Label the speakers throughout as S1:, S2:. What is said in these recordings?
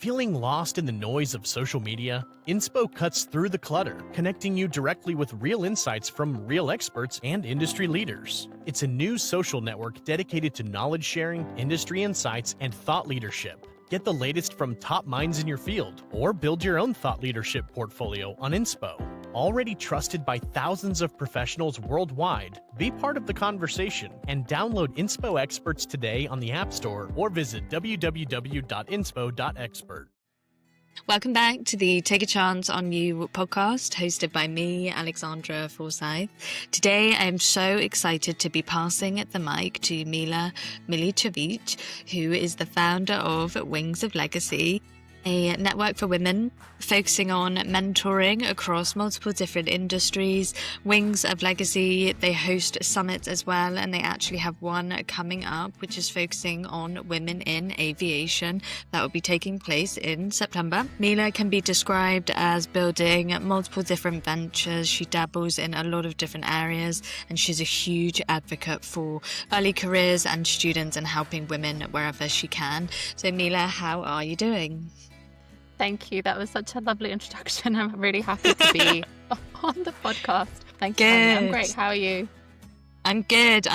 S1: Feeling lost in the noise of social media? INSPO cuts through the clutter, connecting you directly with real insights from real experts and industry leaders. It's a new social network dedicated to knowledge sharing, industry insights, and thought leadership. Get the latest from top minds in your field, or build your own thought leadership portfolio on INSPO. Already trusted by thousands of professionals worldwide, be part of the conversation and download INSPO Experts today on the App Store or visit www.inspo.expert.
S2: Welcome back to the Take a Chance on You podcast, hosted by me, Alexandra Forsyth. Today, I am so excited to be passing the mic to Milica Milićević, who is the founder of Wings of Legacy, a network for women focusing on mentoring across multiple different industries. Wings of Legacy, they host summits as well, and they actually have one coming up which is focusing on women in aviation. That will be taking place in September. Mila can be described as building multiple different ventures. She dabbles in a lot of different areas, and she's a huge advocate for early careers and students and helping women wherever she can. So Mila, how are you doing?
S3: Thank you. That was such a lovely introduction. I'm really happy to be on the podcast. Thank you. I'm great. How are you?
S2: I'm good.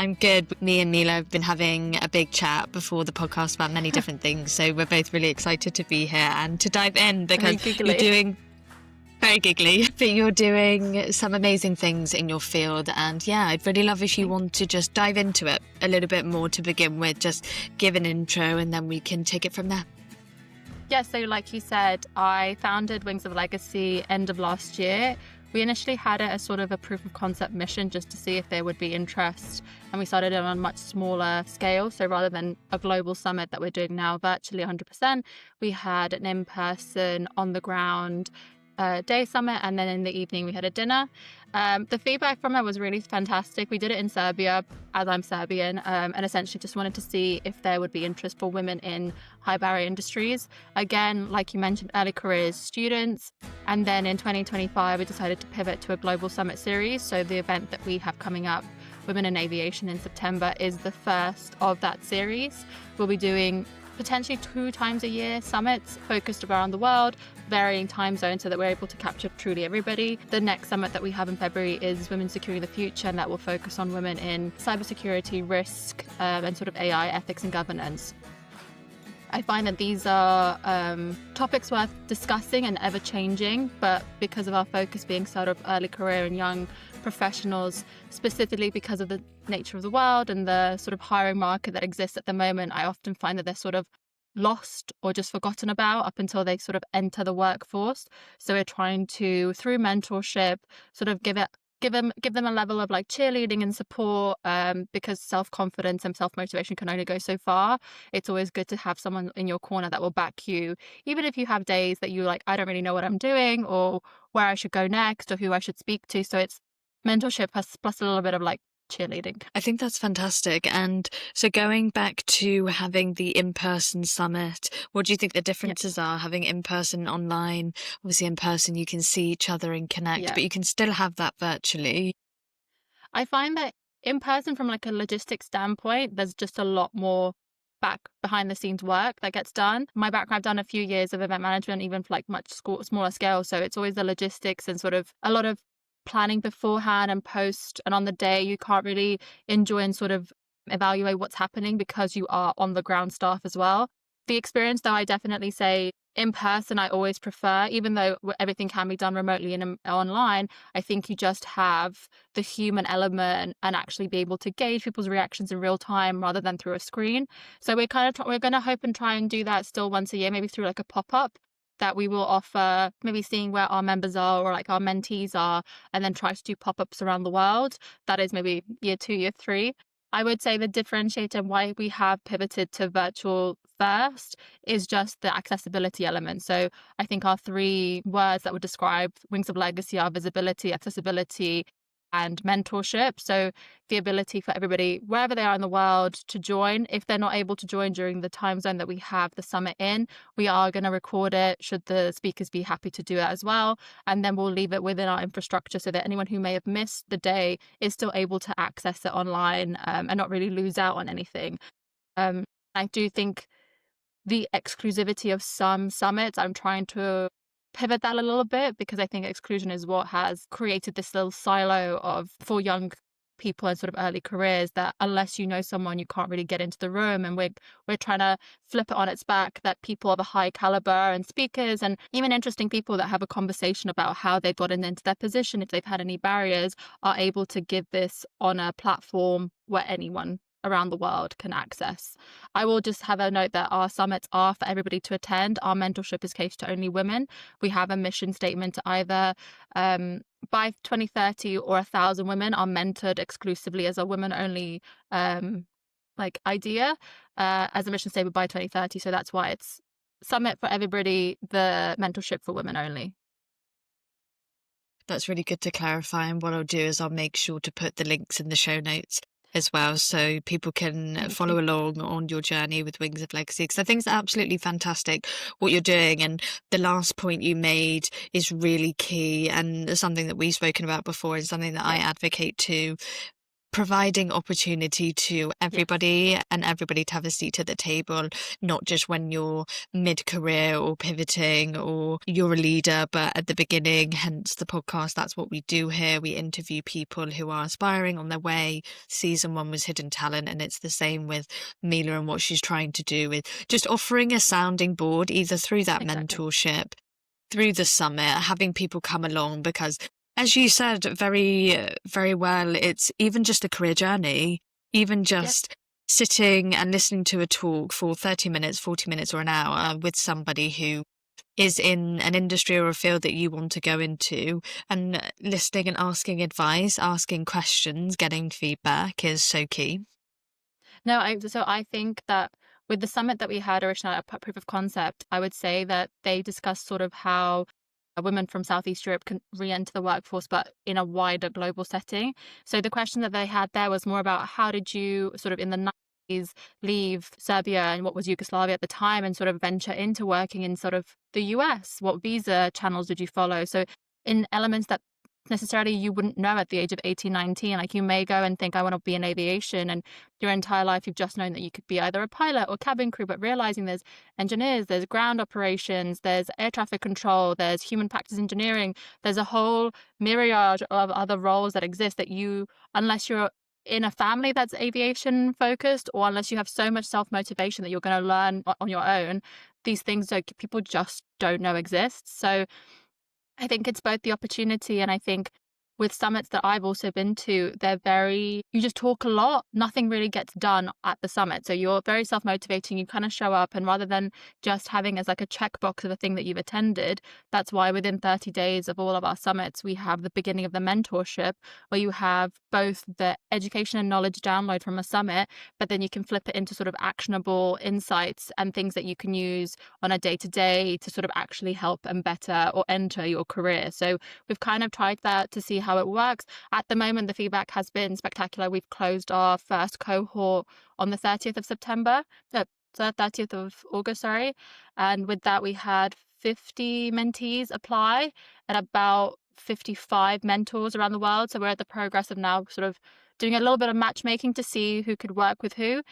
S2: Me and Mila have been having a big chat before the podcast about many different things. So we're both really excited to be here and to dive in because you're doing very giggly, but you're doing some amazing things in your field. And yeah, I'd really love if you want to just dive into it a little bit more to begin with, just give an intro and then we can take it from there.
S3: Yeah, so like you said, I founded Wings of Legacy end of last year. We initially had it as sort of a proof of concept mission just to see if there would be interest. And we started it on a much smaller scale. So rather than a global summit that we're doing now virtually 100%, we had an in-person, on-the-ground day summit, and then in the evening we had a dinner. The feedback from it was really fantastic. We did it in Serbia, as I'm Serbian, and essentially just wanted to see if there would be interest for women in high barrier industries. Again, like you mentioned, early careers students. And then in 2025, we decided to pivot to a global summit series. So the event that we have coming up, Women in Aviation in September, is the first of that series. We'll be doing potentially 2 times a year summits focused around the world, varying time zones so that we're able to capture truly everybody. The next summit that we have in February is Women Securing the Future, and that will focus on women in cybersecurity, risk, and sort of AI ethics and governance. I find that these are topics worth discussing and ever changing, but because of our focus being sort of early career and young professionals, specifically because of the nature of the world and the sort of hiring market that exists at the moment, I often find that they're sort of lost or just forgotten about up until they sort of enter the workforce. So we're trying to, through mentorship, sort of give them a level of like cheerleading and support, because self-confidence and self-motivation can only go so far. It's always good to have someone in your corner that will back you, even if you have days that you're like, I don't really know what I'm doing or where I should go next or who I should speak to. So it's mentorship plus a little bit of like cheerleading.
S2: I think that's fantastic. And so going back to having the in-person summit, what do you think the differences are having in-person, online? Obviously in person you can see each other and connect, but you can still have that virtually.
S3: I find that in person, from like a logistics standpoint, there's just a lot more behind the scenes work that gets done. My background, I've done a few years of event management, even for like much smaller scale. So it's always the logistics and sort of a lot of planning beforehand and post, and on the day you can't really enjoy and sort of evaluate what's happening because you are on the ground staff as well. The experience, though, I definitely say in person I always prefer, even though everything can be done remotely and online. I think you just have the human element and actually be able to gauge people's reactions in real time rather than through a screen. So we're going to hope and try and do that still once a year, maybe through like a pop-up that we will offer, maybe seeing where our members are or like our mentees are, and then try to do pop-ups around the world. That is maybe year 2, year 3. I would say the differentiator and why we have pivoted to virtual first is just the accessibility element. So I think our 3 words that would describe Wings of Legacy are visibility, accessibility, and mentorship. So the ability for everybody, wherever they are in the world, to join. If they're not able to join during the time zone that we have the summit in, we are going to record it should the speakers be happy to do it as well. And then we'll leave it within our infrastructure so that anyone who may have missed the day is still able to access it online, and not really lose out on anything. I do think the exclusivity of some summits. I'm trying to pivot that a little bit, because I think exclusion is what has created this little silo of for young people in sort of early careers, that unless you know someone, you can't really get into the room. And we're trying to flip it on its back, that people of a high caliber and speakers and even interesting people that have a conversation about how they've gotten into their position, if they've had any barriers, are able to give this on a platform where anyone around the world can access. I will just have a note that our summits are for everybody to attend. Our mentorship is catered to only women. We have a mission statement to either by 2030 or 1,000 women are mentored exclusively as a women-only idea as a mission statement by 2030. So that's why it's summit for everybody, the mentorship for women only.
S2: That's really good to clarify. And what I'll do is I'll make sure to put the links in the show notes as well, so people can follow along on your journey with Wings of Legacy, because I think it's absolutely fantastic what you're doing. And the last point you made is really key, and something that we've spoken about before, and something that I advocate to. Providing opportunity to everybody and everybody to have a seat at the table, not just when you're mid-career or pivoting or you're a leader, but at the beginning. Hence the podcast. That's what we do here. We interview people who are aspiring on their way. Season 1 was hidden talent, and it's the same with Mila and what she's trying to do with just offering a sounding board, either through that mentorship, through the summit, having people come along, because as you said very, very well, it's even just a career journey, even just sitting and listening to a talk for 30 minutes, 40 minutes or an hour with somebody who is in an industry or a field that you want to go into, and listening and asking advice, asking questions, getting feedback is so key.
S3: So I think that with the summit that we had originally at Proof of Concept, I would say that they discussed sort of how women from Southeast Europe can re-enter the workforce, but in a wider global setting. So the question that they had there was more about how did you sort of in the 90s leave Serbia and what was Yugoslavia at the time and sort of venture into working in sort of the US? What visa channels did you follow? So in elements that necessarily you wouldn't know at the age of 18, 19. Like you may go and think, I want to be in aviation, and your entire life you've just known that you could be either a pilot or cabin crew, but realizing there's engineers, there's ground operations, there's air traffic control, there's human practice engineering, there's a whole myriad of other roles that exist that you, unless you're in a family that's aviation focused, or unless you have so much self-motivation that you're going to learn on your own, these things people just don't know exist. So I think it's both the opportunity, and I think with summits that I've also been to, you just talk a lot. Nothing really gets done at the summit. So you're very self-motivating. You kind of show up, and rather than just having as like a checkbox of a thing that you've attended, that's why within 30 days of all of our summits, we have the beginning of the mentorship, where you have both the education and knowledge download from a summit, but then you can flip it into sort of actionable insights and things that you can use on a day-to-day to sort of actually help and better or enter your career. So we've kind of tried that to see how it works. At the moment, the feedback has been spectacular. We've closed our first cohort on the 30th of August, sorry. And with that, we had 50 mentees apply and about 55 mentors around the world. So we're at the progress of now sort of doing a little bit of matchmaking to see who could work with who.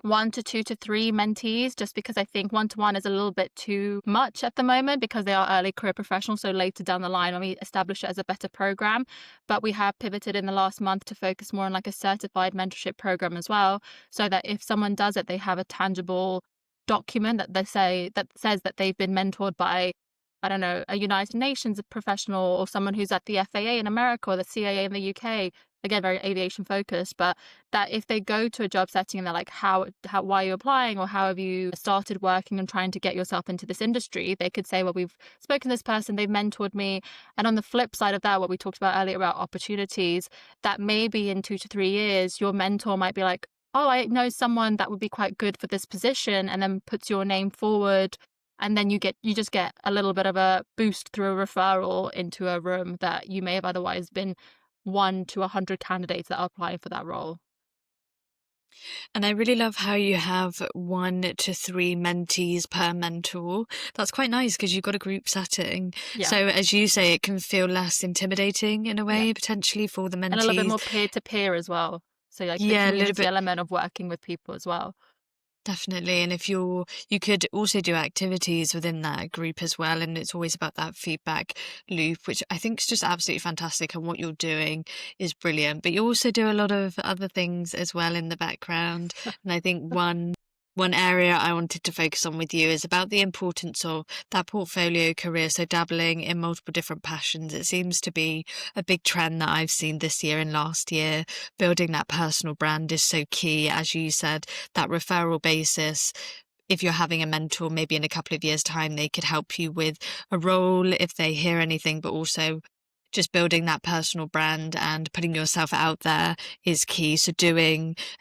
S3: 1 to 2 to 3 mentees, just because I think 1-to-1 is a little bit too much at the moment, because they are early career professionals. So later down the line, when we establish it as a better program, but we have pivoted in the last month to focus more on like a certified mentorship program as well, so that if someone does it, they have a tangible document that says that they've been mentored by, I don't know, a United Nations professional, or someone who's at the FAA in America or the CAA in the UK. Again, very aviation focused, but that if they go to a job setting and they're like, why are you applying, or how have you started working and trying to get yourself into this industry, they could say, well, we've spoken to this person, they've mentored me. And on the flip side of that, what we talked about earlier about opportunities, that maybe in 2 to 3 years, your mentor might be like, oh, I know someone that would be quite good for this position, and then puts your name forward. And then you just get a little bit of a boost through a referral into a room that you may have otherwise been 1 to 100 candidates that are applying for that role.
S2: And I really love how you have 1 to 3 mentees per mentor. That's quite nice, because you've got a group setting. Yeah. So as you say, it can feel less intimidating in a way, potentially, for the mentees. And
S3: a little bit more peer-to-peer as well. So like the community element of working with people as well.
S2: Definitely. And if you could also do activities within that group as well. And it's always about that feedback loop, which I think is just absolutely fantastic. And what you're doing is brilliant. But you also do a lot of other things as well in the background. And I think one area I wanted to focus on with you is about the importance of that portfolio career. So dabbling in multiple different passions. It seems to be a big trend that I've seen this year and last year. Building that personal brand is so key. As you said, that referral basis. If you're having a mentor, maybe in a couple of years' time, they could help you with a role if they hear anything, but also just building that personal brand and putting yourself out there is key. So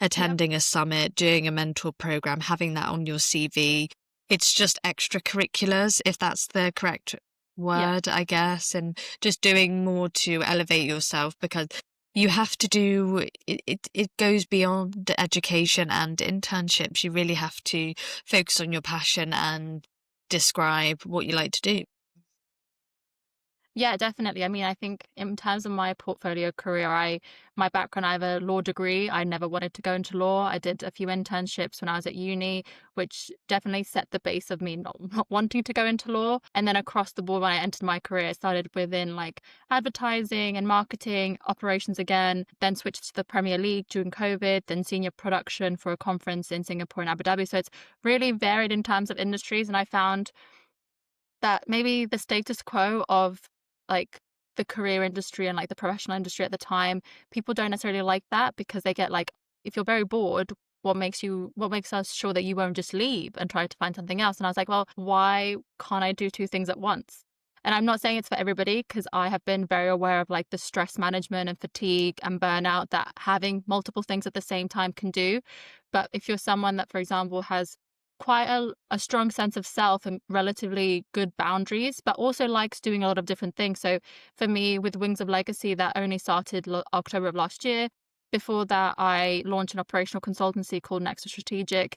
S2: attending a summit, doing a mentor program, having that on your CV, it's just extracurriculars, if that's the correct word, I guess, and just doing more to elevate yourself, because you have to do it goes beyond education and internships. You really have to focus on your passion and describe what you like to do.
S3: Yeah, definitely. I mean, I think in terms of my portfolio career, my background, I have a law degree. I never wanted to go into law. I did a few internships when I was at uni, which definitely set the base of me not wanting to go into law. And then across the board, when I entered my career, I started within like advertising and marketing, operations again, then switched to the Premier League during COVID, then senior production for a conference in Singapore and Abu Dhabi. So it's really varied in terms of industries. And I found that maybe the status quo of like the career industry and like the professional industry at the time, people don't necessarily like that, because they get like, if you're very bored, what makes us sure that you won't just leave and try to find something else? And I was like, well, why can't I do two things at once? And I'm not saying it's for everybody, because I have been very aware of like the stress management and fatigue and burnout that having multiple things at the same time can do. But if you're someone that, for example, has quite a strong sense of self and relatively good boundaries, but also likes doing a lot of different things. So for me, with Wings of Legacy, that only started October of last year. Before that, I launched an operational consultancy called Nexus Strategic.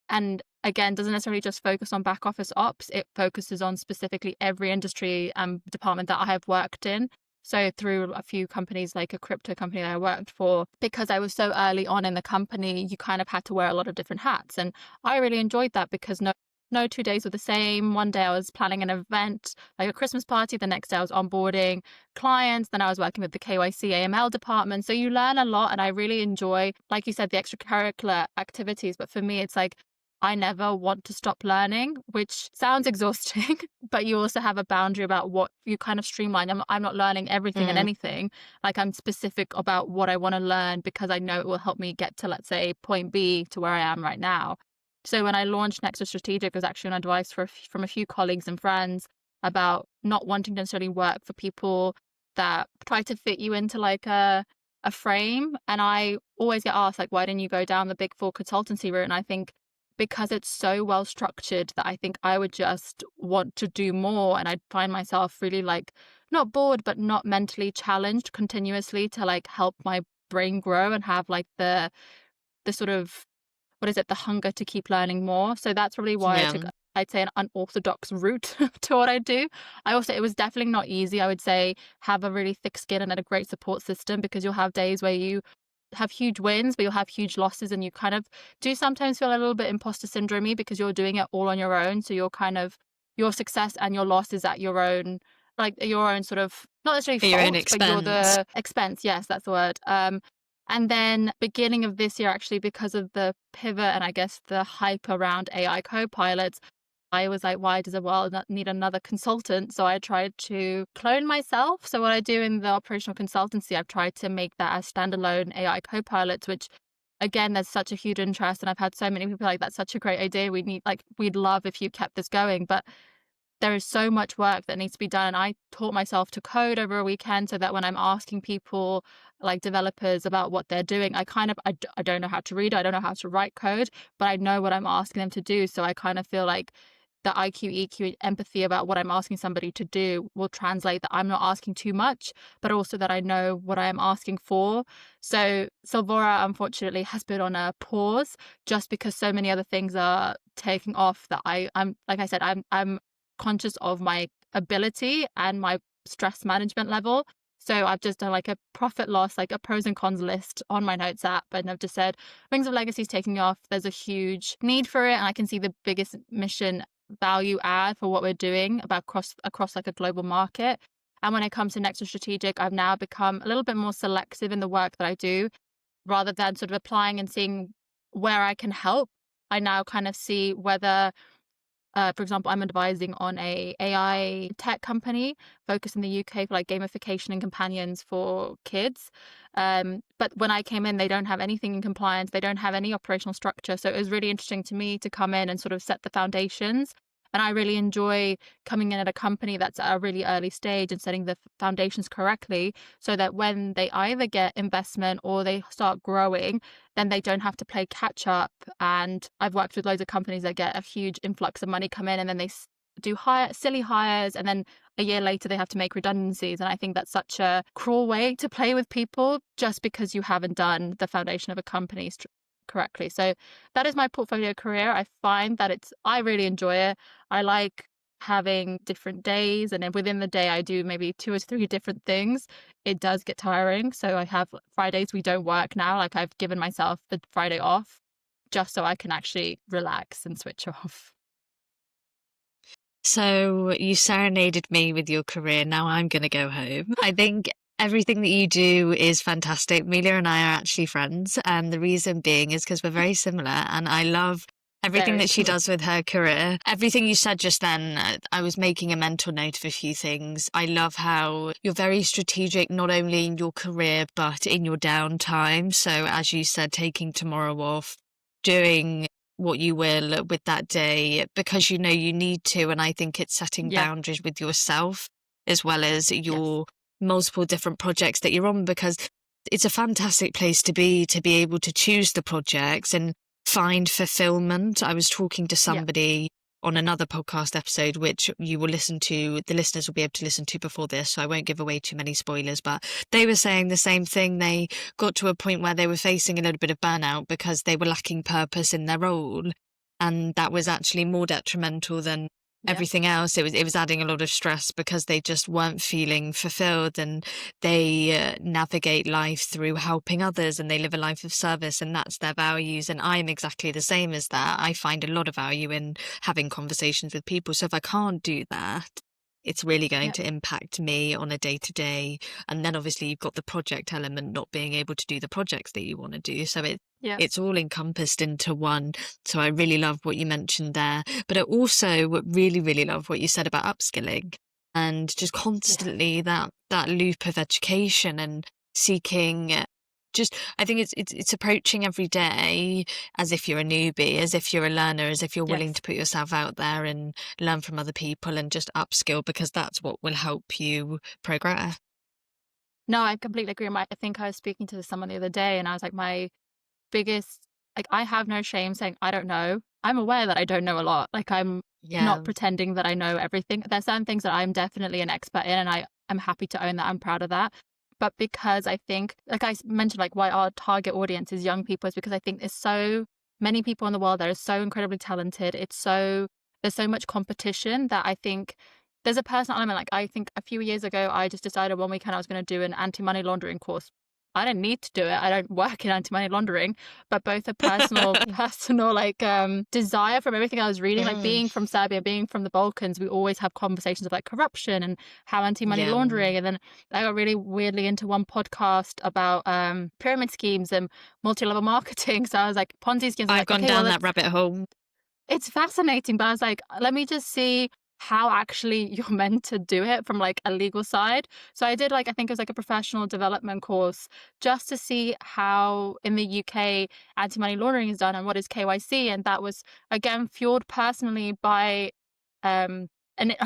S3: And again, doesn't necessarily just focus on back office ops. It focuses on specifically every industry and department that I have worked in. So through a few companies, like a crypto company that I worked for, because I was so early on in the company, you kind of had to wear a lot of different hats. And I really enjoyed that, because no 2 days were the same. One day I was planning an event, like a Christmas party. The next day I was onboarding clients. Then I was working with the KYC AML department. So you learn a lot. And I really enjoy, like you said, the extracurricular activities. But for me, it's like, I never want to stop learning, which sounds exhausting, but you also have a boundary about what you kind of streamline. I'm not learning everything and anything. Like, I'm specific about what I want to learn, because I know it will help me get to, let's say, point B to where I am right now. So when I launched Nexus Strategic, it was actually an advice from a few colleagues and friends about not wanting to necessarily work for people that try to fit you into like a frame. And I always get asked, like, why didn't you go down the Big Four consultancy route? And I think because it's so well structured that I think I would just want to do more, and I'd find myself really like not bored, but not mentally challenged continuously to like help my brain grow and have like the sort of, what is it, the hunger to keep learning more. So that's probably why I took, I'd say, an unorthodox route to what I do. It was definitely not easy. I would say have a really thick skin and a great support system, because you'll have days where you have huge wins, but you'll have huge losses, and you kind of do sometimes feel a little bit imposter syndrome-y, because you're doing it all on your own. So you're kind of, your success and your loss is at your own, like your own sort of, not necessarily fault,
S2: your own expense.
S3: but you're the expense. Yes, that's the word. And then beginning of this year, actually, because of the pivot and I guess the hype around AI co-pilots, I was like, why does the world not need another consultant? So I tried to clone myself. So what I do in the operational consultancy, I've tried to make that as standalone AI co-pilots, which again, there's such a huge interest. And I've had so many people like, that's such a great idea. We'd love if you kept this going. But there is so much work that needs to be done. And I taught myself to code over a weekend, so that when I'm asking people, like developers, about what they're doing, I don't know how to read, I don't know how to write code, but I know what I'm asking them to do. So I kind of feel like the IQ, EQ, empathy about what I'm asking somebody to do will translate that I'm not asking too much, but also that I know what I am asking for. So Silvora, unfortunately, has been on a pause just because so many other things are taking off, that I'm like I said, I'm conscious of my ability and my stress management level. So I've just done like a profit loss, like a pros and cons list on my notes app. And I've just said, Wings of Legacy is taking off. There's a huge need for it. And I can see the biggest mission value add for what we're doing about across like a global market. And when it comes to Next Strategic, I've now become a little bit more selective in the work that I do, rather than sort of applying and seeing where I can help. I now kind of see whether, for example, I'm advising on a AI tech company focused in the UK for like gamification and companions for kids. But when I came in, they don't have anything in compliance. They don't have any operational structure. So it was really interesting to me to come in and sort of set the foundations. And I really enjoy coming in at a company that's at a really early stage and setting the foundations correctly, so that when they either get investment or they start growing, then they don't have to play catch up. And I've worked with loads of companies that get a huge influx of money come in, and then they do silly hires, and then a year later they have to make redundancies. And I think that's such a cruel way to play with people, just because you haven't done the foundation of a company correctly. So that is my portfolio career. I find that I really enjoy it. I like having different days, and then within the day I do maybe 2 or 3 different things. It does get tiring. So I have Fridays we don't work now. Like, I've given myself the Friday off just so I can actually relax and switch off.
S2: So you serenaded me with your career. Now I'm going to go home. I think everything that you do is fantastic. Mila and I are actually friends. And the reason being is because we're very similar. And I love everything that she does with her career. Everything you said just then, I was making a mental note of a few things. I love how you're very strategic, not only in your career, but in your downtime. So as you said, taking tomorrow off, doing what you will with that day because you know you need to. And I think it's setting boundaries with yourself as well as your multiple different projects that you're on, because it's a fantastic place to be able to choose the projects and find fulfillment. I was talking to somebody on another podcast episode, which you will listen to, the listeners will be able to listen to before this, so I won't give away too many spoilers, but they were saying the same thing. They got to a point where they were facing a little bit of burnout because they were lacking purpose in their role, and that was actually more detrimental than everything else. It was adding a lot of stress because they just weren't feeling fulfilled, and they navigate life through helping others, and they live a life of service, and that's their values. And I'm exactly the same as that. I find a lot of value in having conversations with people. So if I can't do that, it's really going to impact me on a day-to-day. And then obviously you've got the project element, not being able to do the projects that you want to do. So it's all encompassed into one. So I really love what you mentioned there. But I also really, really love what you said about upskilling and just constantly that loop of education and seeking. I think it's approaching every day as if you're a newbie, as if you're a learner, as if you're willing to put yourself out there and learn from other people and just upskill, because that's what will help you progress.
S3: No, I completely agree. I think I was speaking to someone the other day, and I was like, my biggest, like, I have no shame saying I don't know. I'm aware that I don't know a lot. Like, I'm not pretending that I know everything. There's certain things that I'm definitely an expert in, and I'm happy to own that. I'm proud of that. But because I think, like I mentioned, like why our target audience is young people, is because I think there's so many people in the world that are so incredibly talented. There's so much competition that I think there's a personal element. Like, I think a few years ago, I just decided one weekend I was going to do an anti-money laundering course. I don't need to do it. I don't work in anti-money laundering, but both a personal like desire from everything I was reading, like being from Serbia, being from the Balkans, we always have conversations of like corruption and how anti-money laundering. And then I got really weirdly into one podcast about pyramid schemes and multi-level marketing. So I was like, Ponzi schemes.
S2: I've gone down that rabbit hole.
S3: It's fascinating, but I was like, let me just see how actually you're meant to do it from like a legal side. So I did, like, I think it was like a professional development course just to see how in the UK anti-money laundering is done and what is KYC. And that was again fueled personally by a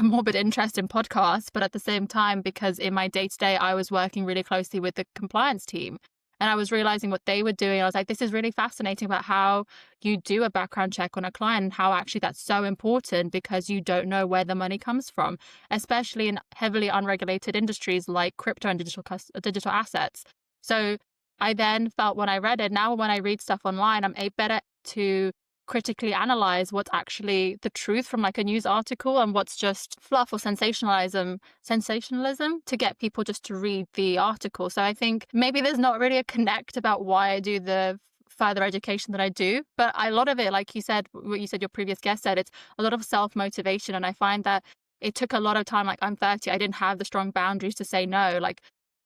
S3: morbid interest in podcasts, but at the same time, because in my day-to-day I was working really closely with the compliance team. And I was realizing what they were doing. I was like, this is really fascinating about how you do a background check on a client and how actually that's so important, because you don't know where the money comes from, especially in heavily unregulated industries like crypto and digital assets. So I then felt, when I read it, now when I read stuff online, I'm better to critically analyze what's actually the truth from like a news article and what's just fluff or sensationalism to get people just to read the article. So I think maybe there's not really a connect about why I do the further education that I do, but a lot of it, like you said, what you said your previous guest said, it's a lot of self-motivation. And I find that it took a lot of time. Like, I'm 30, I didn't have the strong boundaries to say no. Like,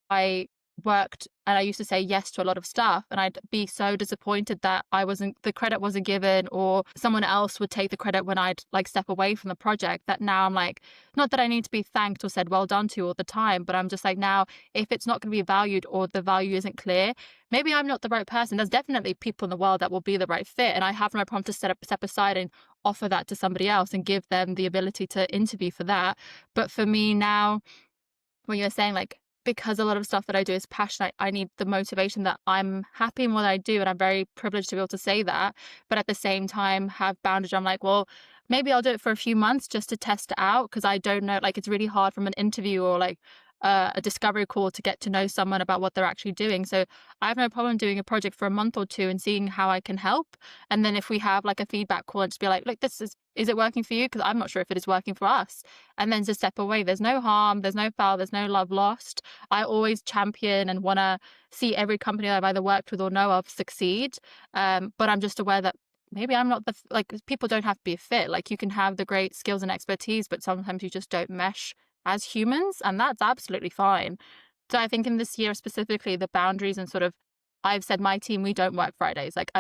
S3: I worked and I used to say yes to a lot of stuff, and I'd be so disappointed that the credit wasn't given, or someone else would take the credit when I'd like step away from the project. That now I'm like, not that I need to be thanked or said well done to all the time, but I'm just like, now if it's not going to be valued or the value isn't clear, maybe I'm not the right person. There's definitely people in the world that will be the right fit, and I have no problem to step aside and offer that to somebody else and give them the ability to interview for that. But for me now, when you're saying like, because a lot of stuff that I do is passionate, I need the motivation that I'm happy in what I do, and I'm very privileged to be able to say that, but at the same time have boundaries. I'm like, well, maybe I'll do it for a few months just to test it out, because I don't know, like, it's really hard from an interview or like a discovery call to get to know someone about what they're actually doing. So I have no problem doing a project for a month or two and seeing how I can help. And then if we have like a feedback call, and just be like, look, is it working for you? Because I'm not sure if it is working for us. And then just step away. There's no harm, there's no foul, there's no love lost. I always champion and want to see every company that I've either worked with or know of succeed. But I'm just aware that maybe I'm not like, people don't have to be a fit. Like, you can have the great skills and expertise, but sometimes you just don't mesh as humans, and that's absolutely fine. So I think in this year specifically, the boundaries and sort of, I've said my team, we don't work Fridays. Like,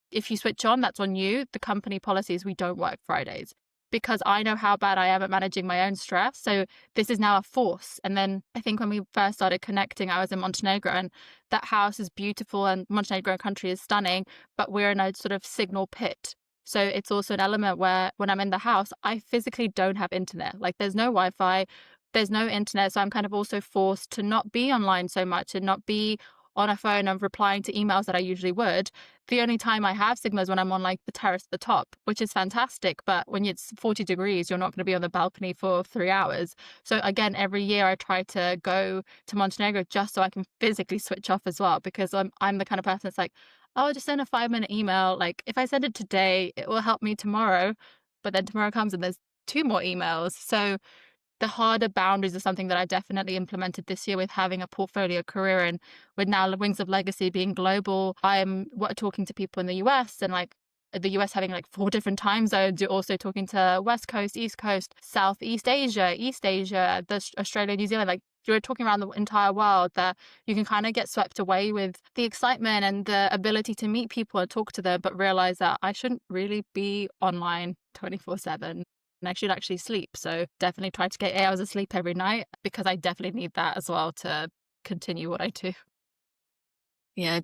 S3: if you switch on, that's on you. The company policy is we don't work Fridays, because I know how bad I am at managing my own stress. So this is now a force. And then I think when we first started connecting, I was in Montenegro, and that house is beautiful, and Montenegro country is stunning, but we're in a sort of signal pit. So it's also an element where when I'm in the house, I physically don't have internet. Like, there's no Wi-Fi, there's no internet. So I'm kind of also forced to not be online so much and not be on a phone and replying to emails that I usually would. The only time I have signal is when I'm on like the terrace at the top, which is fantastic. But when it's 40 degrees, you're not going to be on the balcony for 3 hours. So again, every year I try to go to Montenegro just so I can physically switch off as well, because I'm the kind of person that's like, oh, I'll just send a 5-minute email. Like, if I send it today, it will help me tomorrow. But then tomorrow comes and there's 2 more emails. So the harder boundaries are something that I definitely implemented this year with having a portfolio career, and with now Wings of Legacy being global. I'm talking to people in the US, and like the US having like 4 different time zones. You're also talking to West Coast, East Coast, Southeast Asia, East Asia, Australia, New Zealand. Like, you're talking around the entire world, that you can kind of get swept away with the excitement and the ability to meet people and talk to them, but realize that I shouldn't really be online 24/7. And I should actually sleep. So definitely try to get 8 hours of sleep every night, because I definitely need that as well to continue what I do.
S2: Yeah,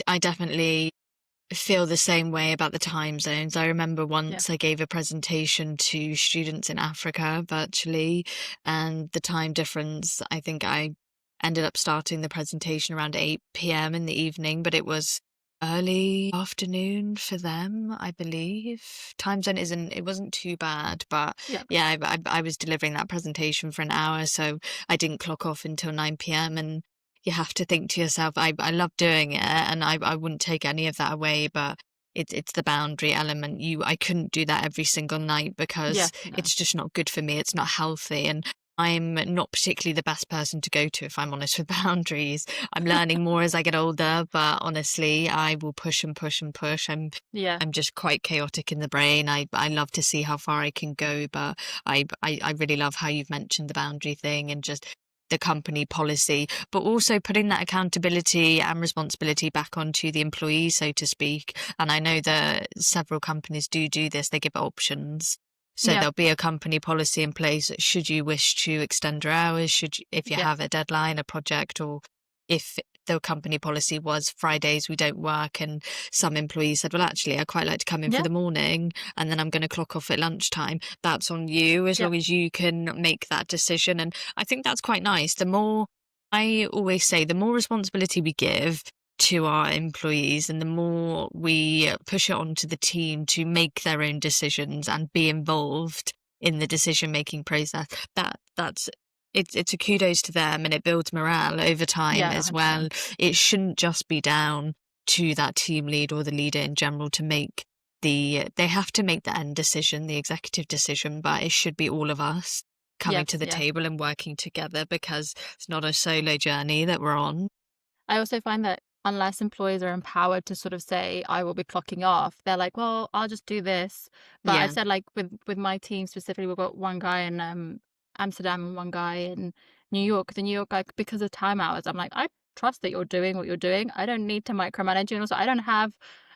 S2: I definitely feel the same way about the time zones. I remember once I gave a presentation to students in Africa virtually, and the time difference, I think I ended up starting the presentation around 8 p.m. in the evening, but it was early afternoon for them, I believe. Time zone it wasn't too bad, but I was delivering that presentation for an hour, so I didn't clock off until 9 p.m. and you have to think to yourself, I love doing it, and I wouldn't take any of that away, but it's the boundary element. I couldn't do that every single night, because it's just not good for me. It's not healthy, and I'm not particularly the best person to go to, if I'm honest, with boundaries. I'm learning more as I get older, but honestly, I will push and push and push. I'm just quite chaotic in the brain. I love to see how far I can go, but I really love how you've mentioned the boundary thing, and just the company policy, but also putting that accountability and responsibility back onto the employee, so to speak. And I know that several companies do this. They give options. So there'll be a company policy in place should you wish to extend your hours, if you have a deadline, a project, or if the company policy was Fridays we don't work, and some employees said, well, actually, I quite like to come in for the morning and then I'm going to clock off at lunchtime. That's on you, as long as you can make that decision. And I think that's quite nice. I always say, the more responsibility we give to our employees, and the more we push it onto the team to make their own decisions and be involved in the decision-making process, it's a kudos to them, and it builds morale over time as well. It shouldn't just be down to that team lead or the leader in general to make they have to make the end decision, the executive decision, but it should be all of us coming to the table and working together, because it's not a solo journey that we're on.
S3: I also find that unless employees are empowered to sort of say, I will be clocking off, they're like, well, I'll just do this. But
S2: Yeah.
S3: I've said, like, with my team specifically, we've got one guy in Amsterdam and one guy in New York. The New York guy, because of time hours, I'm like, I trust that you're doing what you're doing. I don't need to micromanage you. And also,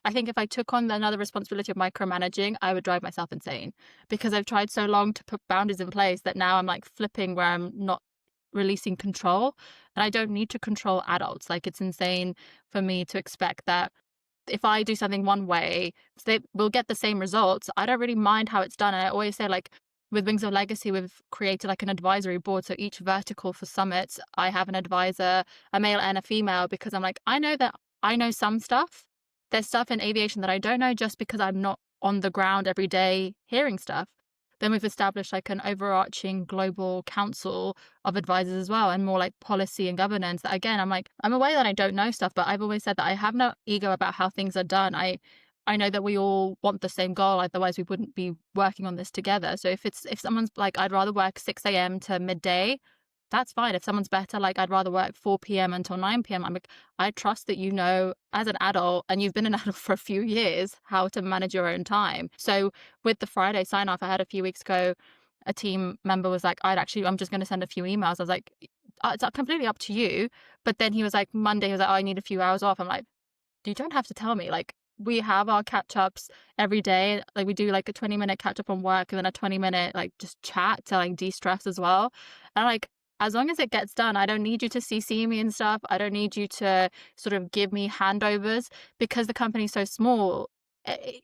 S3: I think if I took on another responsibility of micromanaging, I would drive myself insane, because I've tried so long to put boundaries in place that now I'm like flipping where I'm not releasing control. And I don't need to control adults. Like, it's insane for me to expect that if I do something one way, they will get the same results. I don't really mind how it's done. And I always say, like, with Wings of Legacy, we've created like an advisory board. So each vertical for summits, I have an advisor, a male and a female, because I'm like, I know that I know some stuff. There's stuff in aviation that I don't know just because I'm not on the ground every day hearing stuff. Then we've established like an overarching global council of advisors as well, and more like policy and governance. That, again, I'm like, I'm aware that I don't know stuff, but I've always said that I have no ego about how things are done. I know that we all want the same goal, otherwise we wouldn't be working on this together. So if someone's like, I'd rather work 6 a.m. to midday, that's fine. If someone's better, like, I'd rather work 4 p.m. until 9 p.m. I'm like, I trust that you know, as an adult, and you've been an adult for a few years, how to manage your own time. So with the Friday sign off I had a few weeks ago, a team member was like, I'm just going to send a few emails. I was like, it's completely up to you. But then he was like, Monday, he was like, oh, I need a few hours off. I'm like, you don't have to tell me. Like, we have our catch ups every day. Like, we do like a 20-minute catch up on work and then a 20-minute like just chat to like de-stress as well. And like, as long as it gets done, I don't need you to CC me and stuff. I don't need you to sort of give me handovers, because the company's so small.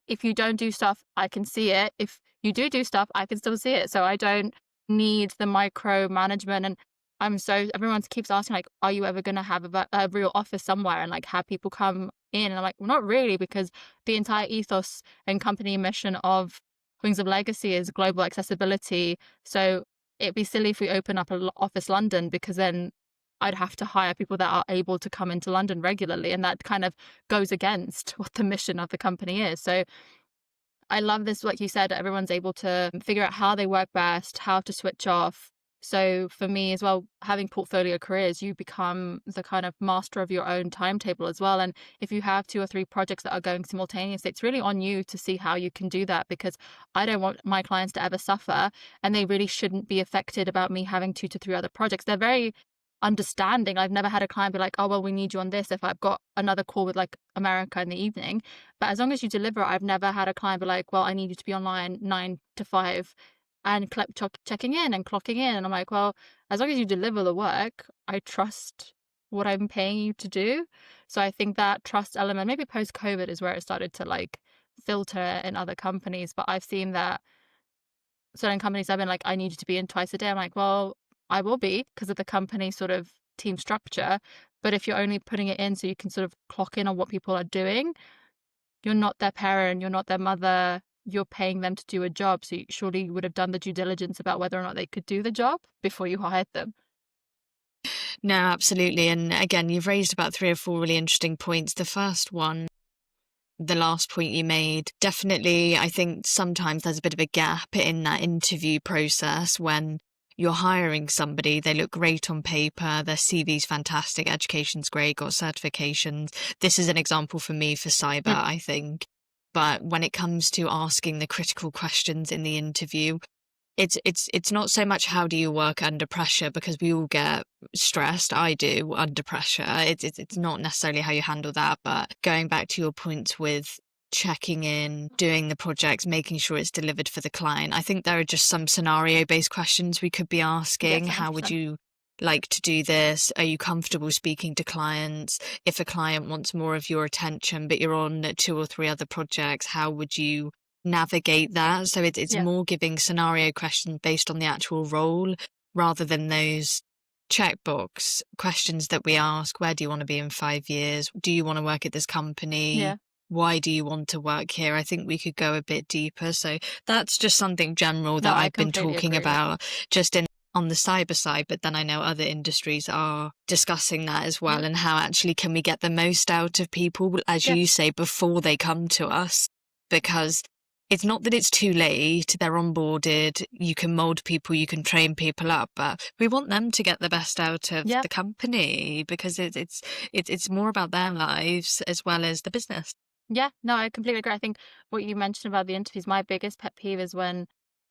S3: If you don't do stuff, I can see it. If you do stuff, I can still see it. So I don't need the micromanagement. And everyone keeps asking, like, are you ever going to have a real office somewhere and like have people come in? And I'm like, well, not really, because the entire ethos and company mission of Wings of Legacy is global accessibility. So it'd be silly if we open up an office London, because then I'd have to hire people that are able to come into London regularly. And that kind of goes against what the mission of the company is. So I love this, like you said, everyone's able to figure out how they work best, how to switch off. So for me as well, having portfolio careers, you become the kind of master of your own timetable as well. And if you have 2 or 3 projects that are going simultaneously, it's really on you to see how you can do that, because I don't want my clients to ever suffer, and they really shouldn't be affected about me having 2 to 3 other projects. They're very understanding. I've never had a client be like, oh, well, we need you on this if I've got another call with like America in the evening. But as long as you deliver, I've never had a client be like, well, I need you to be online 9 to 5 and checking in and clocking in. And I'm like, well, as long as you deliver the work, I trust what I'm paying you to do. So I think that trust element, maybe post-COVID, is where it started to like filter in other companies. But I've seen that certain companies have been like, I need you to be in twice a day. I'm like, well, I will be, because of the company sort of team structure. But if you're only putting it in so you can sort of clock in on what people are doing, you're not their parent, you're not their mother, you're paying them to do a job. So surely you would have done the due diligence about whether or not they could do the job before you hired them.
S2: No, absolutely. And again, you've raised about 3 or 4 really interesting points. The first one, the last point you made, definitely, I think sometimes there's a bit of a gap in that interview process when you're hiring somebody. They look great on paper, their CV's fantastic, education's great, got certifications. This is an example for me for cyber, I think. But when it comes to asking the critical questions in the interview, it's not so much how do you work under pressure, because we all get stressed. I do under pressure. It's not necessarily how you handle that. But going back to your points with checking in, doing the projects, making sure it's delivered for the client, I think there are just some scenario-based questions we could be asking.
S3: Yes,
S2: how would you like to do this? Are you comfortable speaking to clients? If a client wants more of your attention, but you're on 2 or 3 other projects, how would you navigate that? So it's more giving scenario questions based on the actual role, rather than those checkbox questions that we ask. Where do you want to be in 5 years? Do you want to work at this company?
S3: Yeah.
S2: Why do you want to work here? I think we could go a bit deeper. So that's just something general that I've been talking about just on the cyber side, but then I know other industries are discussing that as well, and how actually can we get the most out of people, as you say, before they come to us. because it's not that it's too late, they're onboarded, you can mold people, you can train people up, but we want them to get the best out of
S3: Yeah.
S2: the company because it's more about their lives as well as the business.
S3: Yeah, no, I completely agree. I think what you mentioned about the interviews, my biggest pet peeve is when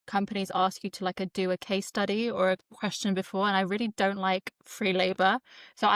S3: companies ask you to like do a case study or a question before, and I really don't like free labor. So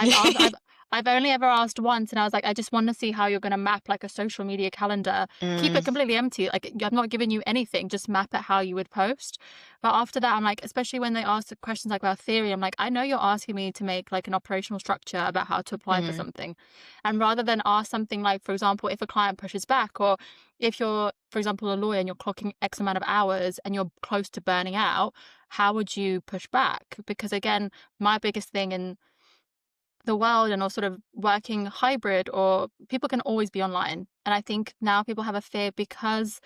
S3: I've only ever asked once, and I was like, I just want to see how you're going to map like a social media calendar. Keep it completely empty. Like I'm not giving you anything. Just map it how you would post. But after that, I'm like, especially when they ask questions like about theory, I'm like, I know you're asking me to make like an operational structure about how to apply for something. And rather than ask something like, for example, if a client pushes back, or if you're, for example, a lawyer and you're clocking X amount of hours and you're close to burning out, how would you push back? Because again, my biggest thing in the world and or sort of working hybrid, or people can always be online. And I think now people have a fear because,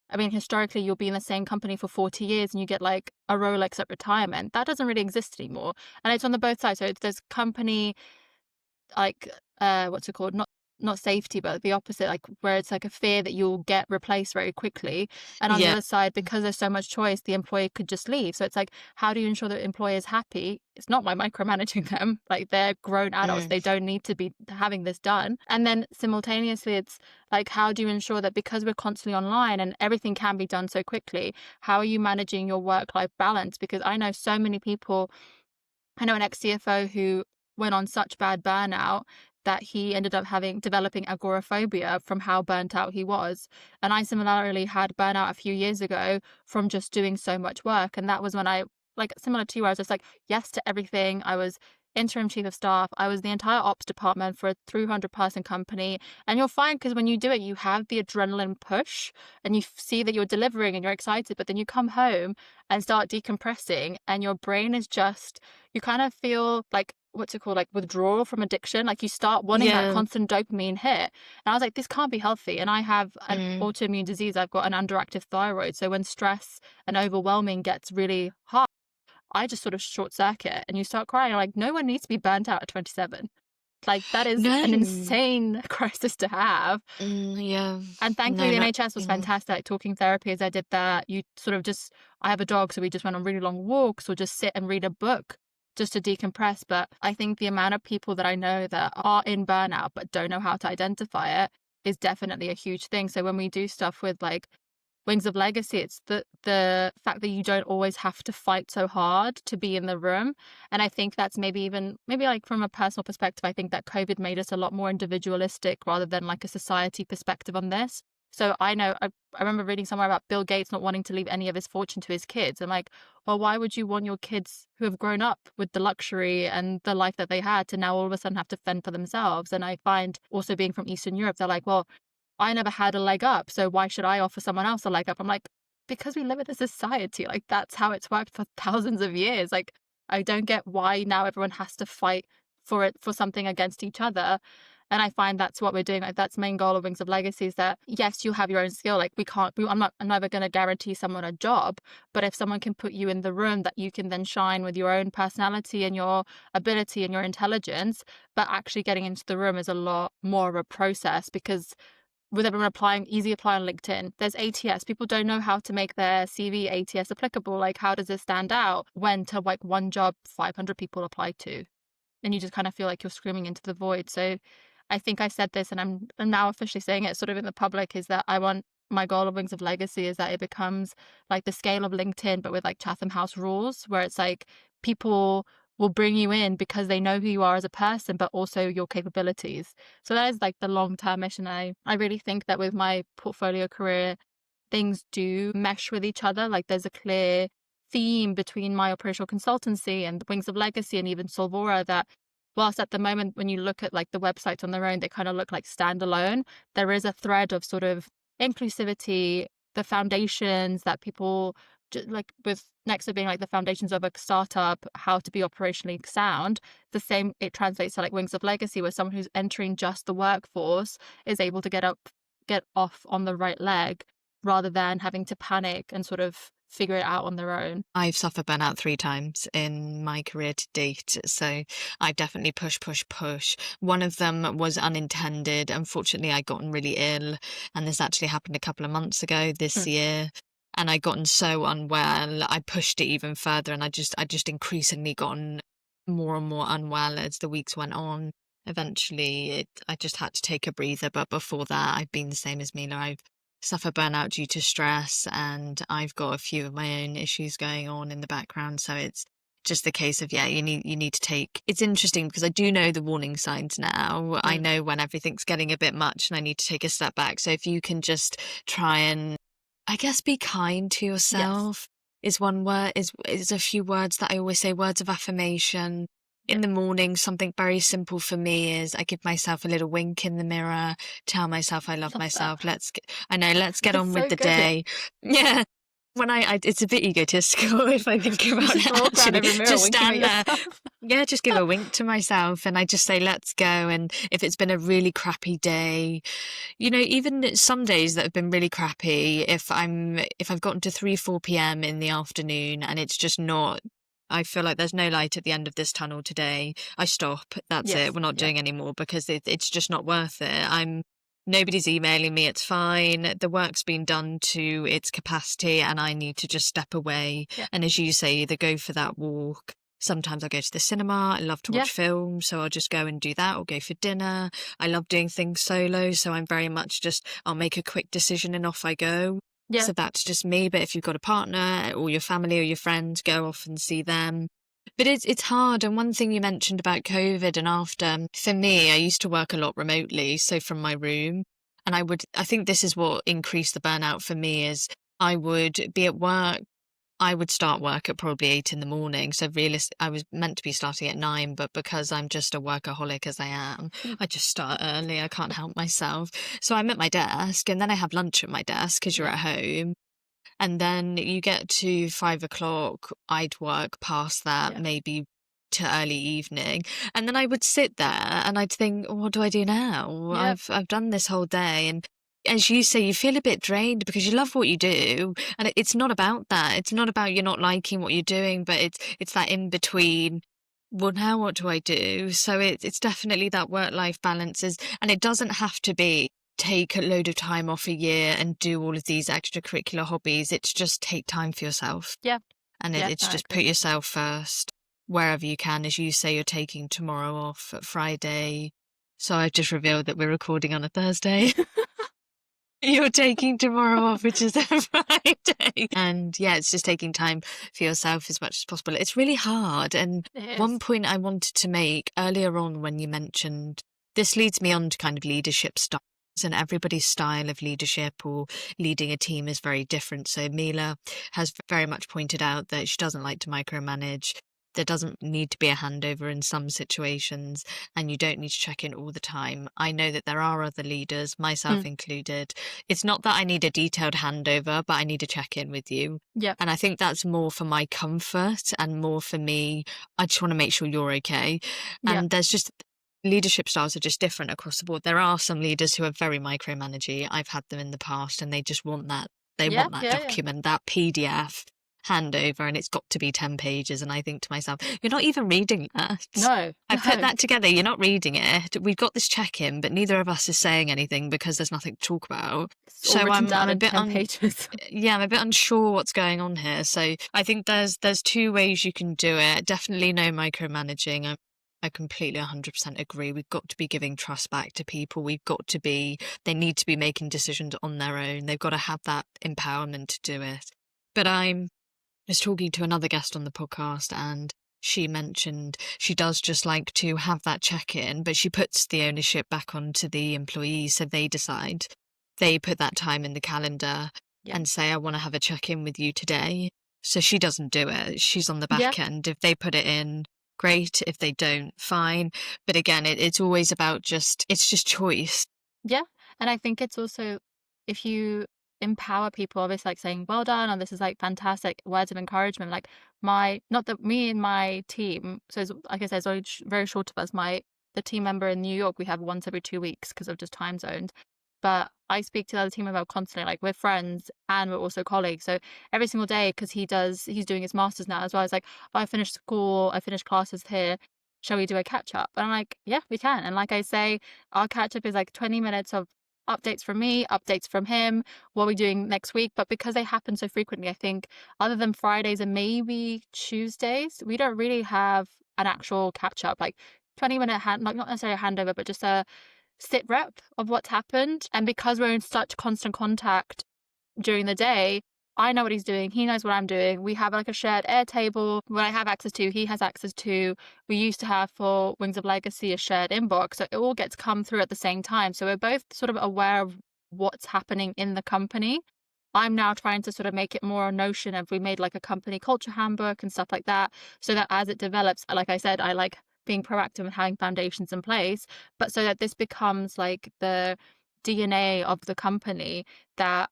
S3: I mean, historically, you'll be in the same company for 40 years and you get like a Rolex at retirement. That doesn't really exist anymore. And it's on the both sides. So there's company like what's it called, not safety, but the opposite, like where it's like a fear that you'll get replaced very quickly. And on the
S2: Yeah.
S3: other side, because there's so much choice, the employee could just leave. So it's like, how do you ensure that employee is happy? It's not by micromanaging them. Like they're grown adults, they don't need to be having this done. And then simultaneously, it's like, how do you ensure that because we're constantly online and everything can be done so quickly, how are you managing your work-life balance? Because I know so many people. I know an ex-CFO who went on such bad burnout that he ended up developing agoraphobia from how burnt out he was. And I similarly had burnout a few years ago from just doing so much work. And that was when I, like similar to you, I was just like yes to everything. I was interim chief of staff. I was the entire ops department for a 300-person company. And you're fine because when you do it, you have the adrenaline push and you see that you're delivering and you're excited. But then you come home and start decompressing and your brain is just, you kind of feel like, what's it called, like withdrawal from addiction. Like you start wanting that constant dopamine hit. And I was like, this can't be healthy. And I have an autoimmune disease. I've got an underactive thyroid. So when stress and overwhelming gets really hard, I just sort of short circuit and you start crying. Like, no one needs to be burnt out at 27. Like that is an insane crisis to have.
S2: Yeah.
S3: And thankfully, the NHS was fantastic. Talking therapy, as I did that, you sort of just, I have a dog, so we just went on really long walks or just sit and read a book just to decompress. But I think the amount of people that I know that are in burnout but don't know how to identify it is definitely a huge thing. So when we do stuff with like Wings of Legacy, it's the fact that you don't always have to fight so hard to be in the room. And I think that's maybe like from a personal perspective, I think that COVID made us a lot more individualistic rather than like a society perspective on this. So I know, I remember reading somewhere about Bill Gates not wanting to leave any of his fortune to his kids. I'm like, well, why would you want your kids who have grown up with the luxury and the life that they had to now all of a sudden have to fend for themselves? And I find also being from Eastern Europe, they're like, well, I never had a leg up, so why should I offer someone else a leg up? I'm like, because we live in a society, like that's how it's worked for thousands of years. Like, I don't get why now everyone has to fight for something against each other. And I find that's what we're doing. Like that's the main goal of Wings of Legacy is that yes, you have your own skill. Like I'm never going to guarantee someone a job, but if someone can put you in the room that you can then shine with your own personality and your ability and your intelligence, but actually getting into the room is a lot more of a process because with everyone easy apply on LinkedIn. There's ATS. People don't know how to make their CV ATS applicable. Like, how does it stand out when to like one job 500 people apply to? And you just kind of feel like you're screaming into the void. So I think I said this and I'm now officially saying it sort of in the public is that my goal of Wings of Legacy is that it becomes like the scale of LinkedIn, but with like Chatham House rules, where it's like people will bring you in because they know who you are as a person, but also your capabilities. So that is like the long-term mission. I really think that with my portfolio career, things do mesh with each other. Like there's a clear theme between my operational consultancy and Wings of Legacy and even Solvora that whilst at the moment, when you look at like the websites on their own, they kind of look like standalone, there is a thread of sort of inclusivity, the foundations that people like with Nexa being like the foundations of a startup, how to be operationally sound. The same, it translates to like Wings of Legacy, where someone who's entering just the workforce is able to get off on the right leg rather than having to panic and sort of figure it out on their own?
S2: I've suffered burnout 3 times in my career to date, so I've definitely push. One of them was unintended. Unfortunately, I'd gotten really ill, and this actually happened a couple of months ago this
S3: Mm.
S2: year. And I'd gotten so unwell, I pushed it even further, and I just increasingly gotten more and more unwell as the weeks went on. Eventually, I just had to take a breather. But before that, I've been the same as Mila. I've suffered burnout due to stress, and I've got a few of my own issues going on in the background. So it's just the case of, yeah, you need to take. It's interesting because I do know the warning signs now. I
S3: Mm.
S2: know when everything's getting a bit much and I need to take a step back. So if you can just try and, I guess, be kind to
S3: Yes.
S2: yourself is one word, is a few words that I always say, words of affirmation. In the morning, something very simple for me is I give myself a little wink in the mirror, tell myself I love
S3: Love that.
S2: myself. Let's get
S3: That's
S2: on with
S3: so
S2: the
S3: good.
S2: day. Yeah. When it's a bit egotistical if I think about
S3: Just
S2: it.
S3: walk around
S2: Actually,
S3: every mirror
S2: just
S3: winking at
S2: stand there.
S3: yourself.
S2: Yeah, just give a wink to myself and I just say, let's go. And if it's been a really crappy day, even some days that have been really crappy, if I've gotten to 3-4 p.m. in the afternoon and it's just not, I feel like there's no light at the end of this tunnel today, I stop. That's
S3: Yes.
S2: it. We're not
S3: Yeah.
S2: doing anymore because it's just not worth it. Nobody's emailing me. It's fine. The work's been done to its capacity and I need to just step away.
S3: Yeah.
S2: And as you say, either go for that walk. Sometimes I go to the cinema. I love to
S3: Yeah.
S2: watch films, so I'll just go and do that or go for dinner. I love doing things solo, so I'm very much I'll make a quick decision and off I go.
S3: Yeah.
S2: So that's just me. But if you've got a partner or your family or your friends, go off and see them. But it's hard. And one thing you mentioned about COVID and after, for me, I used to work a lot remotely, so from my room. And I think this is what increased the burnout for me is I would be at work. I would start work at probably 8 in the morning. So I was meant to be starting at 9, but because I'm just a workaholic as I am, I just start early. I can't help myself. So I'm at my desk and then I have lunch at my desk because you're
S3: Yeah.
S2: at home. And then you get to 5 o'clock, I'd work past that,
S3: Yeah.
S2: maybe to early evening. And then I would sit there and I'd think, what do I do now?
S3: Yeah.
S2: I've done this whole day. And as you say, you feel a bit drained because you love what you do. And it's not about that. It's not about you not liking what you're doing, but it's that in between. Well, now what do I do? So it's definitely that work-life balance and it doesn't have to be take a load of time off a year and do all of these extracurricular hobbies. It's just take time for yourself.
S3: Yeah.
S2: And
S3: Yeah,
S2: it's
S3: I
S2: just
S3: agree.
S2: put yourself first wherever you can. As you say, you're taking tomorrow off at Friday. So I've just revealed that we're recording on a Thursday. You're taking tomorrow off, which is a Friday. And yeah, it's just taking time for yourself as much as possible. It's really hard. And
S3: It
S2: one
S3: is.
S2: point I wanted to make earlier on when you mentioned, this leads me on to kind of leadership styles, and everybody's style of leadership or leading a team is very different. So Mila has very much pointed out that she doesn't like to micromanage. There doesn't need to be a handover in some situations, and you don't need to check in all the time. I know that there are other leaders, myself included. It's not that I need a detailed handover, but I need to check in with you.
S3: Yeah.
S2: And I think that's more for my comfort and more for me. I just want to make sure you're okay.
S3: Yeah.
S2: And there's just leadership styles are just different across the board. There are some leaders who are very micromanaging. I've had them in the past and they just want that. They
S3: Yeah,
S2: want that
S3: yeah, yeah.
S2: document, that PDF handover, and it's got to be 10 pages. And I think to myself, you're not even reading that.
S3: No.
S2: I put
S3: no.
S2: that together. You're not reading it. We've got this check-in, but neither of us is saying anything because there's nothing to talk about.
S3: It's all
S2: So
S3: written down
S2: I'm a
S3: in
S2: bit
S3: 10 pages.
S2: yeah, I'm a bit unsure what's going on here. So I think there's 2 ways you can do it. Definitely no micromanaging. I completely 100% agree. We've got to be giving trust back to people. They need to be making decisions on their own. They've got to have that empowerment to do it. But I was talking to another guest on the podcast and she mentioned she does just like to have that check-in, but she puts the ownership back onto the employees. So they decide, they put that time in the calendar and say, I want to have a check-in with you today. So she doesn't do it. She's on the back end. If they put it in, great. If they don't, fine. But again, it's always about it's just choice.
S3: Yeah. And I think it's also, if you empower people, obviously like saying, well done, and this is like fantastic, words of encouragement, like me and my team. So like I said, it's only very short of us. The team member in New York, we have once every 2 weeks because of just time zones. but I speak to the other team member constantly. Like, we're friends and we're also colleagues. So every single day, because he's doing his master's now as well. It's like, I finished school, I finished classes here. Shall we do a catch up? And I'm like, yeah, we can. And like I say, our catch up is like 20 minutes of updates from me, updates from him, what we're doing next week. But because they happen so frequently, I think other than Fridays and maybe Tuesdays, we don't really have an actual catch up, like 20-minute like not necessarily a handover, but just a sit rep of what's happened. And because we're in such constant contact during the day, I know what he's doing, he knows what I'm doing. We have like a shared Airtable, what I have access to, he has access to. We used to have for Wings of Legacy a shared inbox, so it all gets come through at the same time. So we're both sort of aware of what's happening in the company. I'm now trying to sort of make it more a notion of, we made like a company culture handbook and stuff like that, so that as it develops, like I said, I like being proactive and having foundations in place, but so that this becomes like the DNA of the company, that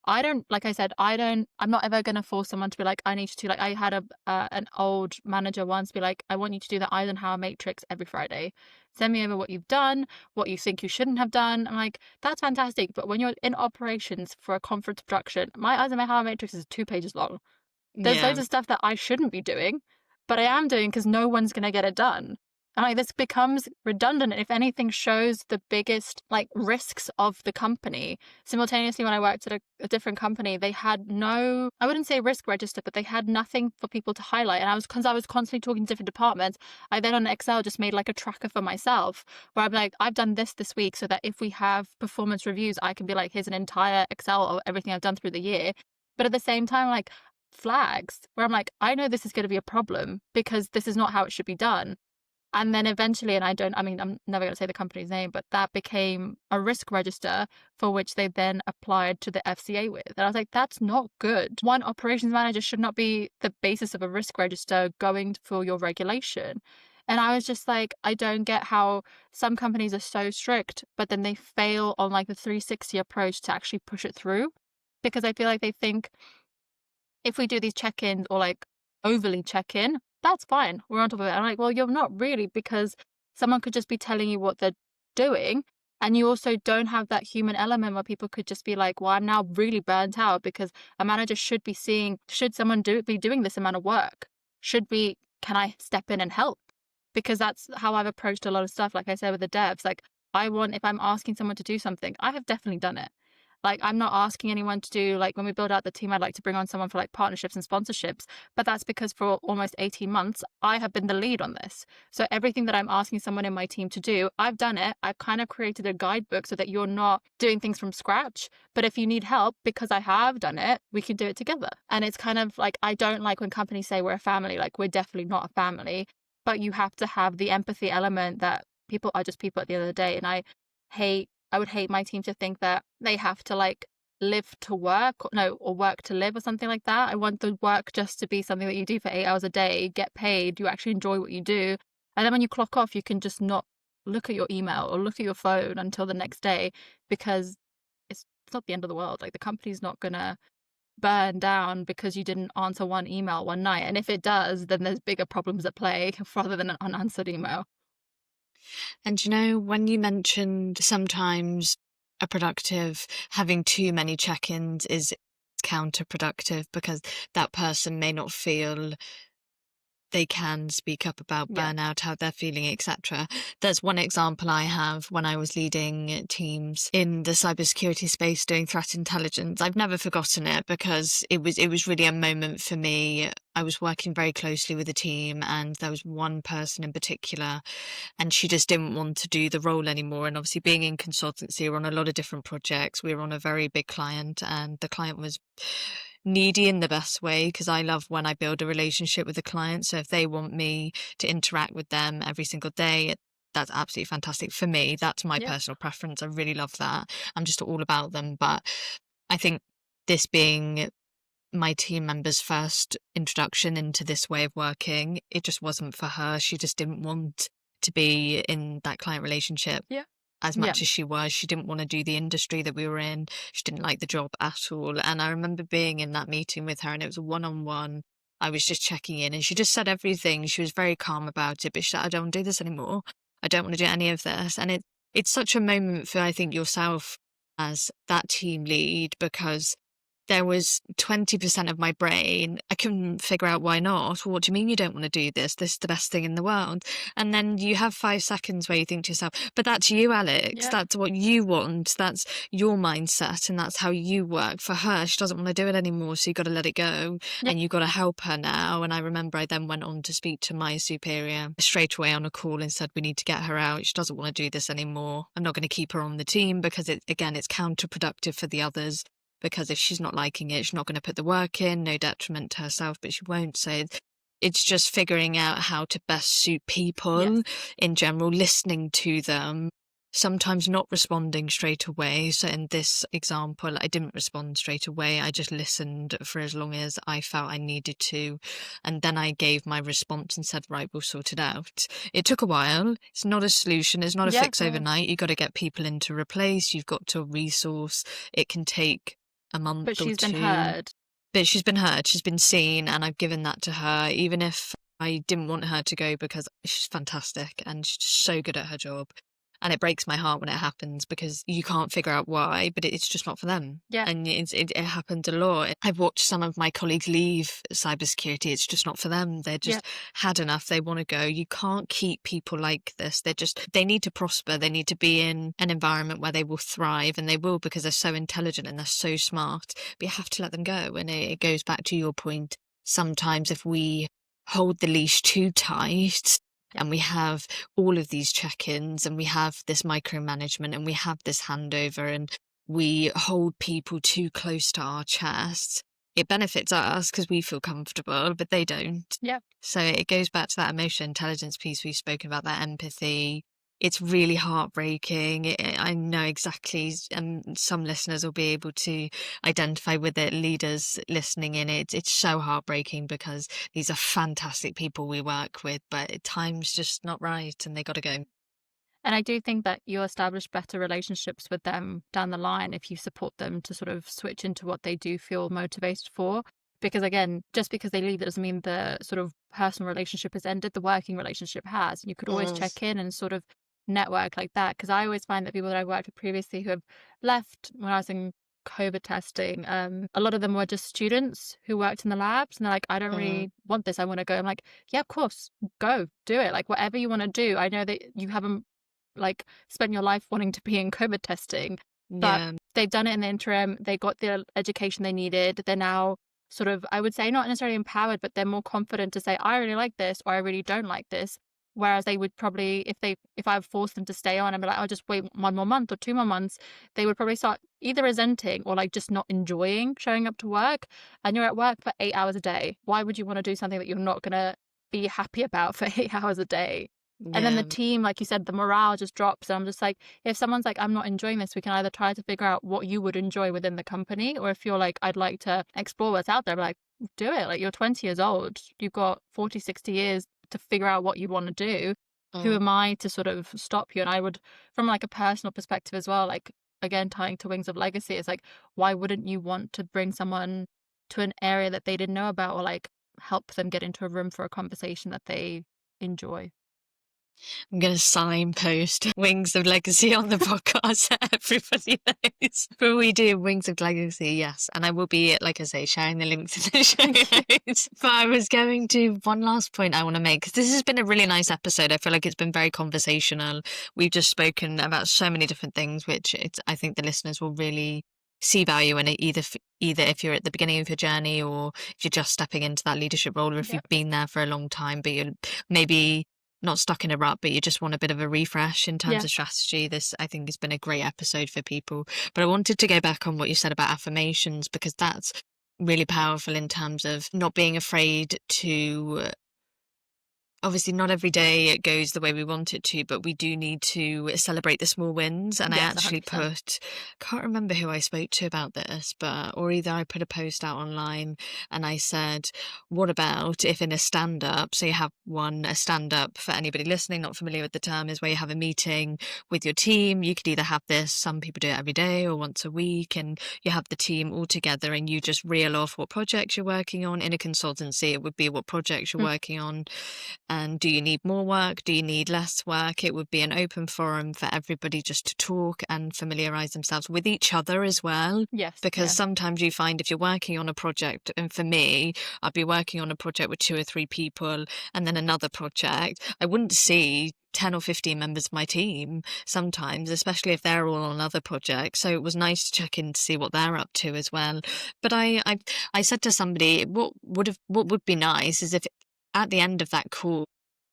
S3: I don't, like I said, I'm not ever going to force someone to be like, I need you to, like, I had an old manager once be like, I want you to do the Eisenhower matrix every Friday. Send me over what you've done, what you think you shouldn't have done. I'm like, that's fantastic. But when you're in operations for a conference production, my Eisenhower matrix is 2 pages long. There's loads of stuff that I shouldn't be doing, but I am doing because no one's going to get it done. And like, this becomes redundant. If anything shows the biggest like risks of the company. Simultaneously, when I worked at a different company, they had no, I wouldn't say risk register, but they had nothing for people to highlight. And because I was constantly talking to different departments, I then on Excel just made like a tracker for myself where I'm like, I've done this week, so that if we have performance reviews, I can be like, here's an entire Excel of everything I've done through the year. But at the same time, like, flags where I'm like, I know this is going to be a problem because this is not how it should be done. And then eventually, and I'm never going to say the company's name, but that became a risk register for which they then applied to the FCA with. And I was like, that's not good. One operations manager should not be the basis of a risk register going for your regulation. And I was just like, I don't get how some companies are so strict, but then they fail on like the 360 approach to actually push it through. Because I feel like they think if we do these check-ins or like overly check-in, that's fine, we're on top of it. I'm like, well, you're not really, because someone could just be telling you what they're doing. And you also don't have that human element where people could just be like, well, I'm now really burnt out, because a manager should be seeing, should someone be doing this amount of work? Can I step in and help? Because that's how I've approached a lot of stuff. Like I said, with the devs, like if I'm asking someone to do something, I have definitely done it. Like, I'm not asking anyone to do, like, when we build out the team, I'd like to bring on someone for like partnerships and sponsorships. But that's because for almost 18 months, I have been the lead on this. So everything that I'm asking someone in my team to do, I've done it. I've kind of created a guidebook so that you're not doing things from scratch. But if you need help, because I have done it, we can do it together. And it's kind of like, I don't like when companies say we're a family. Like, we're definitely not a family. But you have to have the empathy element that people are just people at the end of the day. And I would hate my team to think that they have to like live to work, or work to live or something like that. I want the work just to be something that you do for 8 hours a day, get paid, you actually enjoy what you do. And then when you clock off, you can just not look at your email or look at your phone until the next day, because it's not the end of the world. Like, the company's not going to burn down because you didn't answer one email one night. And if it does, then there's bigger problems at play rather than an unanswered email.
S2: And when you mentioned sometimes a productive having too many check-ins is counterproductive, because that person may not feel they can speak up about burnout, how they're feeling, etc. There's one example I have when I was leading teams in the cybersecurity space doing threat intelligence. I've never forgotten it, because it was really a moment for me. I was working very closely with a team, and there was one person in particular, and she just didn't want to do the role anymore. And obviously, being in consultancy, we're on a lot of different projects. We were on a very big client, and the client was needy in the best way, because I love when I build a relationship with the client. So if they want me to interact with them every single day, that's absolutely fantastic for me. That's my personal preference. I really love that. I'm just all about them. But I think this being my team member's first introduction into this way of working, it just wasn't for her. She just didn't want to be in that client relationship as much as she was. She didn't want to do the industry that we were in. She didn't like the job at all. And I remember being in that meeting with her, and it was a one-on-one. I was just checking in, and she just said everything. She was very calm about it, but she said, I don't want to do this anymore. I don't want to do any of this. And it's such a moment for, I think, yourself as that team lead, because there was 20% of my brain, I couldn't figure out why not. What do you mean you don't want to do this? This is the best thing in the world. And then you have 5 seconds where you think to yourself, but that's you, Alex.
S3: Yeah.
S2: That's what you want. That's your mindset, and that's how you work. For her, she doesn't want to do it anymore, so you got to let it go.
S3: Yeah.
S2: And you got to help her now. And I remember I then went on to speak to my superior straight away on a call and said, we need to get her out. She doesn't want to do this anymore. I'm not going to keep her on the team because it's counterproductive for the others. Because if she's not liking it, she's not going to put the work in, no detriment to herself, but she won't. So it's just figuring out how to best suit people in general, listening to them, sometimes not responding straight away. So in this example, I didn't respond straight away. I just listened for as long as I felt I needed to. And then I gave my response and said, right, we'll sort it out. It took a while. It's not a solution. It's not a fix overnight. You've got to get people in to replace. You've got to resource. It can take a month or two.
S3: But she's been heard.
S2: But she's been heard. She's been seen, and I've given that to her, even if I didn't want her to go, because she's fantastic and she's so good at her job. And it breaks my heart when it happens, because you can't figure out why, but it's just not for them.
S3: Yeah.
S2: And it happens a lot. I've watched some of my colleagues leave cybersecurity. It's just not for them. They're just had enough. They want to go. You can't keep people like this. They need to prosper. They need to be in an environment where they will thrive, and they will, because they're so intelligent and they're so smart. But you have to let them go. And it goes back to your point. Sometimes if we hold the leash too tight, and we have all of these check-ins, and we have this micromanagement, and we have this handover, and we hold people too close to our chest, it benefits us because we feel comfortable, but they don't.
S3: Yeah.
S2: So it goes back to that emotional intelligence piece we've spoken about, that empathy. It's really heartbreaking. I know exactly, and some listeners will be able to identify with it, leaders listening in. It's so heartbreaking, because these are fantastic people we work with, but time's just not right and they got to go.
S3: And I do think that you'll establish better relationships with them down the line if you support them to sort of switch into what they do feel motivated for. Because again, just because they leave, that doesn't mean the sort of personal relationship has ended. The working relationship has. And you could always check in and sort of network like that. Because I always find that people that I worked with previously who have left when I was in COVID testing, a lot of them were just students who worked in the labs, and they're like, I don't really want this. I want to go. I'm like, yeah, of course, go do it. Like whatever you want to do. I know that you haven't like spent your life wanting to be in COVID testing, but they've done it in the interim. They got the education they needed. They're now sort of, I would say, not necessarily empowered, but they're more confident to say, I really like this, or I really don't like this. Whereas they would probably, if I forced them to stay on and be like, I'll just wait 1 more month or 2 more months, they would probably start either resenting or like just not enjoying showing up to work. And you're at work for 8 hours a day. Why would you want to do something that you're not going to be happy about for 8 hours a day? And then the team, like you said, the morale just drops. And I'm just like, if someone's like, I'm not enjoying this, we can either try to figure out what you would enjoy within the company, or if you're like, I'd like to explore what's out there, like, do it. Like, you're 20 years old. You've got 40, 60 years to figure out what you want to do. Who am I to sort of stop you? And I would, from like a personal perspective as well, like, again, tying to Wings of Legacy, it's like, why wouldn't you want to bring someone to an area that they didn't know about, or like help them get into a room for a conversation that they enjoy?
S2: I'm going to signpost Wings of Legacy on the podcast so everybody knows. But we do Wings of Legacy, yes. And I will be, like I say, sharing the links in the show notes. But I was going to, one last point I want to make, because this has been a really nice episode. I feel like it's been very conversational. We've just spoken about so many different things, which I think the listeners will really see value in it, either if you're at the beginning of your journey, or if you're just stepping into that leadership role, or if you've been there for a long time, but you're maybe not stuck in a rut, but you just want a bit of a refresh in terms of strategy. This, I think, has been a great episode for people. But I wanted to go back on what you said about affirmations, because that's really powerful in terms of not being afraid to, obviously not every day it goes the way we want it to, but we do need to celebrate the small wins. And I actually
S3: 100%.
S2: can't remember who I spoke to about this, or either I put a post out online and I said, what about if in a stand-up, so you have a stand-up, for anybody listening not familiar with the term, is where you have a meeting with your team. You could either have this, some people do it every day or once a week, and you have the team all together and you just reel off what projects you're working on. In a consultancy, it would be what projects you're working on. And do you need more work? Do you need less work? It would be an open forum for everybody just to talk and familiarize themselves with each other as well.
S3: Yes.
S2: Because sometimes you find if you're working on a project, and for me, I'd be working on a project with 2 or 3 people and then another project, I wouldn't see 10 or 15 members of my team sometimes, especially if they're all on other projects. So it was nice to check in to see what they're up to as well. But I said to somebody, what would be nice is if at the end of that call,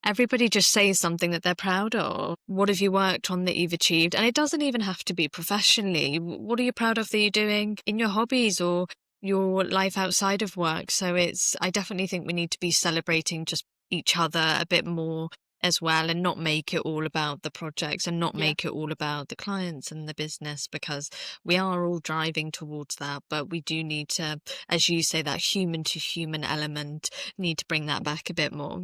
S2: everybody just says something that they're proud of. What have you worked on that you've achieved? And it doesn't even have to be professionally. What are you proud of that you're doing in your hobbies or your life outside of work? So I definitely think we need to be celebrating just each other a bit more as well, and not make it all about the projects and not make it all about the clients and the business, because we are all driving towards that. But we do need to, as you say, that human to human element, need to bring that back a bit more.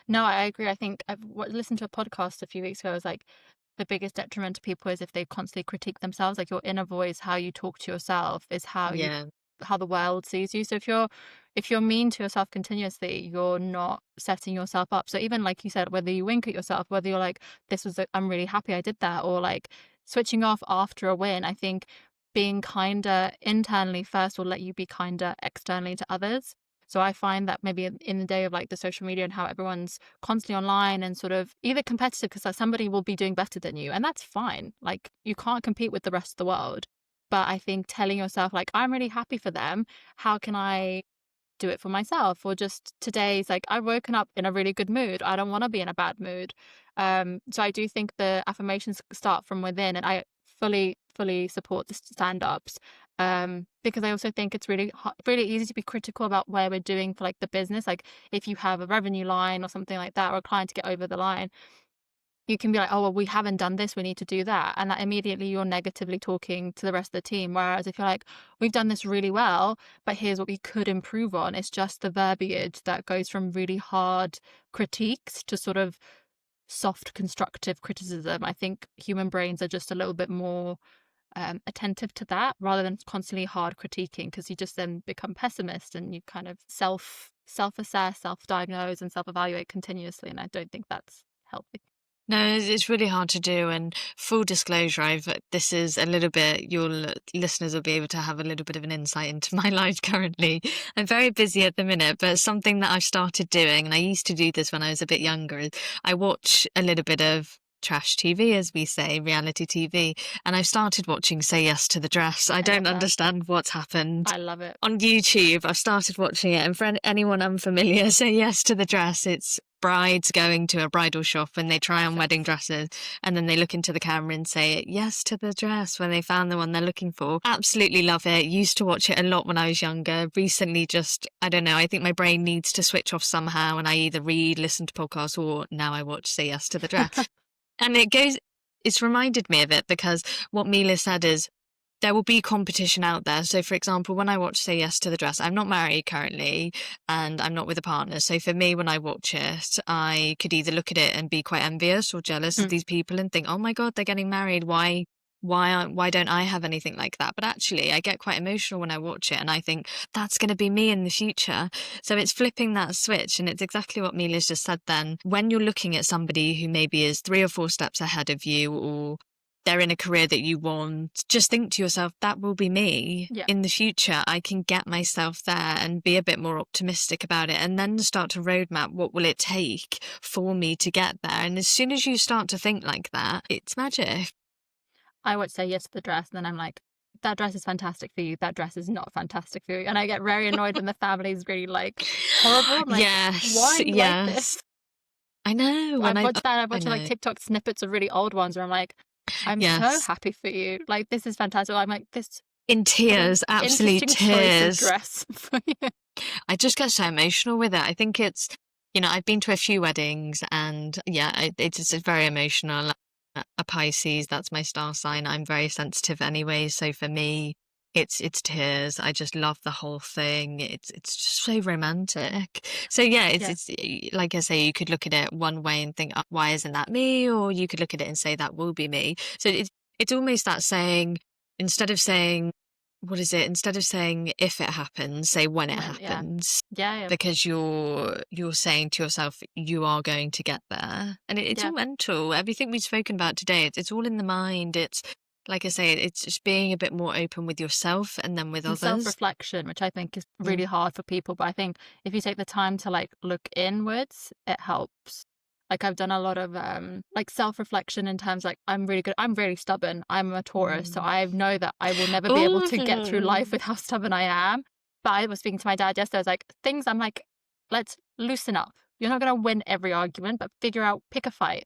S3: No, I agree. I think I've listened to a podcast a few weeks ago. It was like the biggest detriment to people is if they constantly critique themselves. Like your inner voice, how you talk to yourself, is how the world sees you. So if you're mean to yourself continuously, you're not setting yourself up. So even like you said, whether you wink at yourself, whether you're like, I'm really happy I did that, or like switching off after a win, I think being kinder internally first will let you be kinder externally to others. So I find that maybe in the day of like the social media and how everyone's constantly online and sort of either competitive because like somebody will be doing better than you, and that's fine. Like you can't compete with the rest of the world. But I think telling yourself like, I'm really happy for them, how can I do it for myself? Or just today's like, I've woken up in a really good mood, I don't want to be in a bad mood. So I do think the affirmations start from within, and I fully support the stand-ups, because I also think it's really easy to be critical about where we're doing for like the business. Like if you have a revenue line or something like that, or a client to get over the line, you can be like, oh, well, we haven't done this, we need to do that. And that immediately you're negatively talking to the rest of the team. Whereas if you're like, we've done this really well, but here's what we could improve on. It's just the verbiage that goes from really hard critiques to sort of soft, constructive criticism. I think human brains are just a little bit more attentive to that rather than constantly hard critiquing, because you just then become pessimist and you kind of self-assess, self-diagnose and self-evaluate continuously. And I don't think that's healthy.
S2: No, it's really hard to do. And full disclosure, this is a little bit, your listeners will be able to have a little bit of an insight into my life currently. I'm very busy at the minute, but something that I've started doing, and I used to do this when I was a bit younger, is I watch a little bit of trash TV, as we say, reality TV. And I've started watching Say Yes to the Dress. I don't understand what's happened.
S3: I love it.
S2: On YouTube, I've started watching it. And for anyone unfamiliar, Say Yes to the Dress, it's brides going to a bridal shop and they try on wedding dresses, and then they look into the camera and say yes to the dress when they found the one they're looking for. Absolutely love it. Used to watch it a lot when I was younger. Recently, just, I don't know, I think my brain needs to switch off somehow, and I either read, listen to podcasts, or now I watch Say Yes to the Dress. And it's reminded me of it, because what Mila said is, there will be competition out there. So, for example, when I watch Say Yes to the Dress, I'm not married currently and I'm not with a partner. So for me, when I watch it, I could either look at it and be quite envious or jealous of these people and think, oh my God, they're getting married. Why don't I have anything like that? But actually, I get quite emotional when I watch it and I think that's going to be me in the future. So it's flipping that switch. And it's exactly what Mila's just said then. When you're looking at somebody who maybe is 3 or 4 steps ahead of you, or they're in a career that you want, just think to yourself, that will be me in the future. I can get myself there, and be a bit more optimistic about it, and then start to roadmap what will it take for me to get there. And as soon as you start to think like that, it's magic.
S3: I would say yes to the dress, and then I'm like, that dress is fantastic for you, that dress is not fantastic for you. And I get very annoyed when the family is really like horrible. I'm like, why like this?
S2: I know.
S3: I've watched like TikTok snippets of really old ones where I'm like, I'm so happy for you. Like, this is fantastic. I'm like, this
S2: in tears, absolute tears.
S3: Dress for you.
S2: I just get so emotional with it. I think it's, I've been to a few weddings, and it's very emotional. A Pisces, that's my star sign. I'm very sensitive anyway. So for me, it's tears. I just love the whole thing. It's just so romantic. So it's like I say, you could look at it one way and think, oh, why isn't that me? Or you could look at it and say, that will be me. So it's almost that saying, instead of saying, what is it? Instead of saying if it happens, say when it happens.
S3: Yeah.
S2: Because you're saying to yourself, you are going to get there. And it's all mental. Everything we've spoken about today, it's all in the mind. It's, like I say, it's just being a bit more open with yourself and then with
S3: And
S2: others.
S3: self-reflection, which I think is really hard for people. But I think if you take the time to like look inwards, it helps. Like I've done a lot of like self-reflection in terms like I'm really stubborn. I'm a Taurus, so I know that I will never be able to get through life with how stubborn I am. But I was speaking to my dad yesterday. I was like, I'm like, let's loosen up. You're not gonna win every argument, but pick a fight.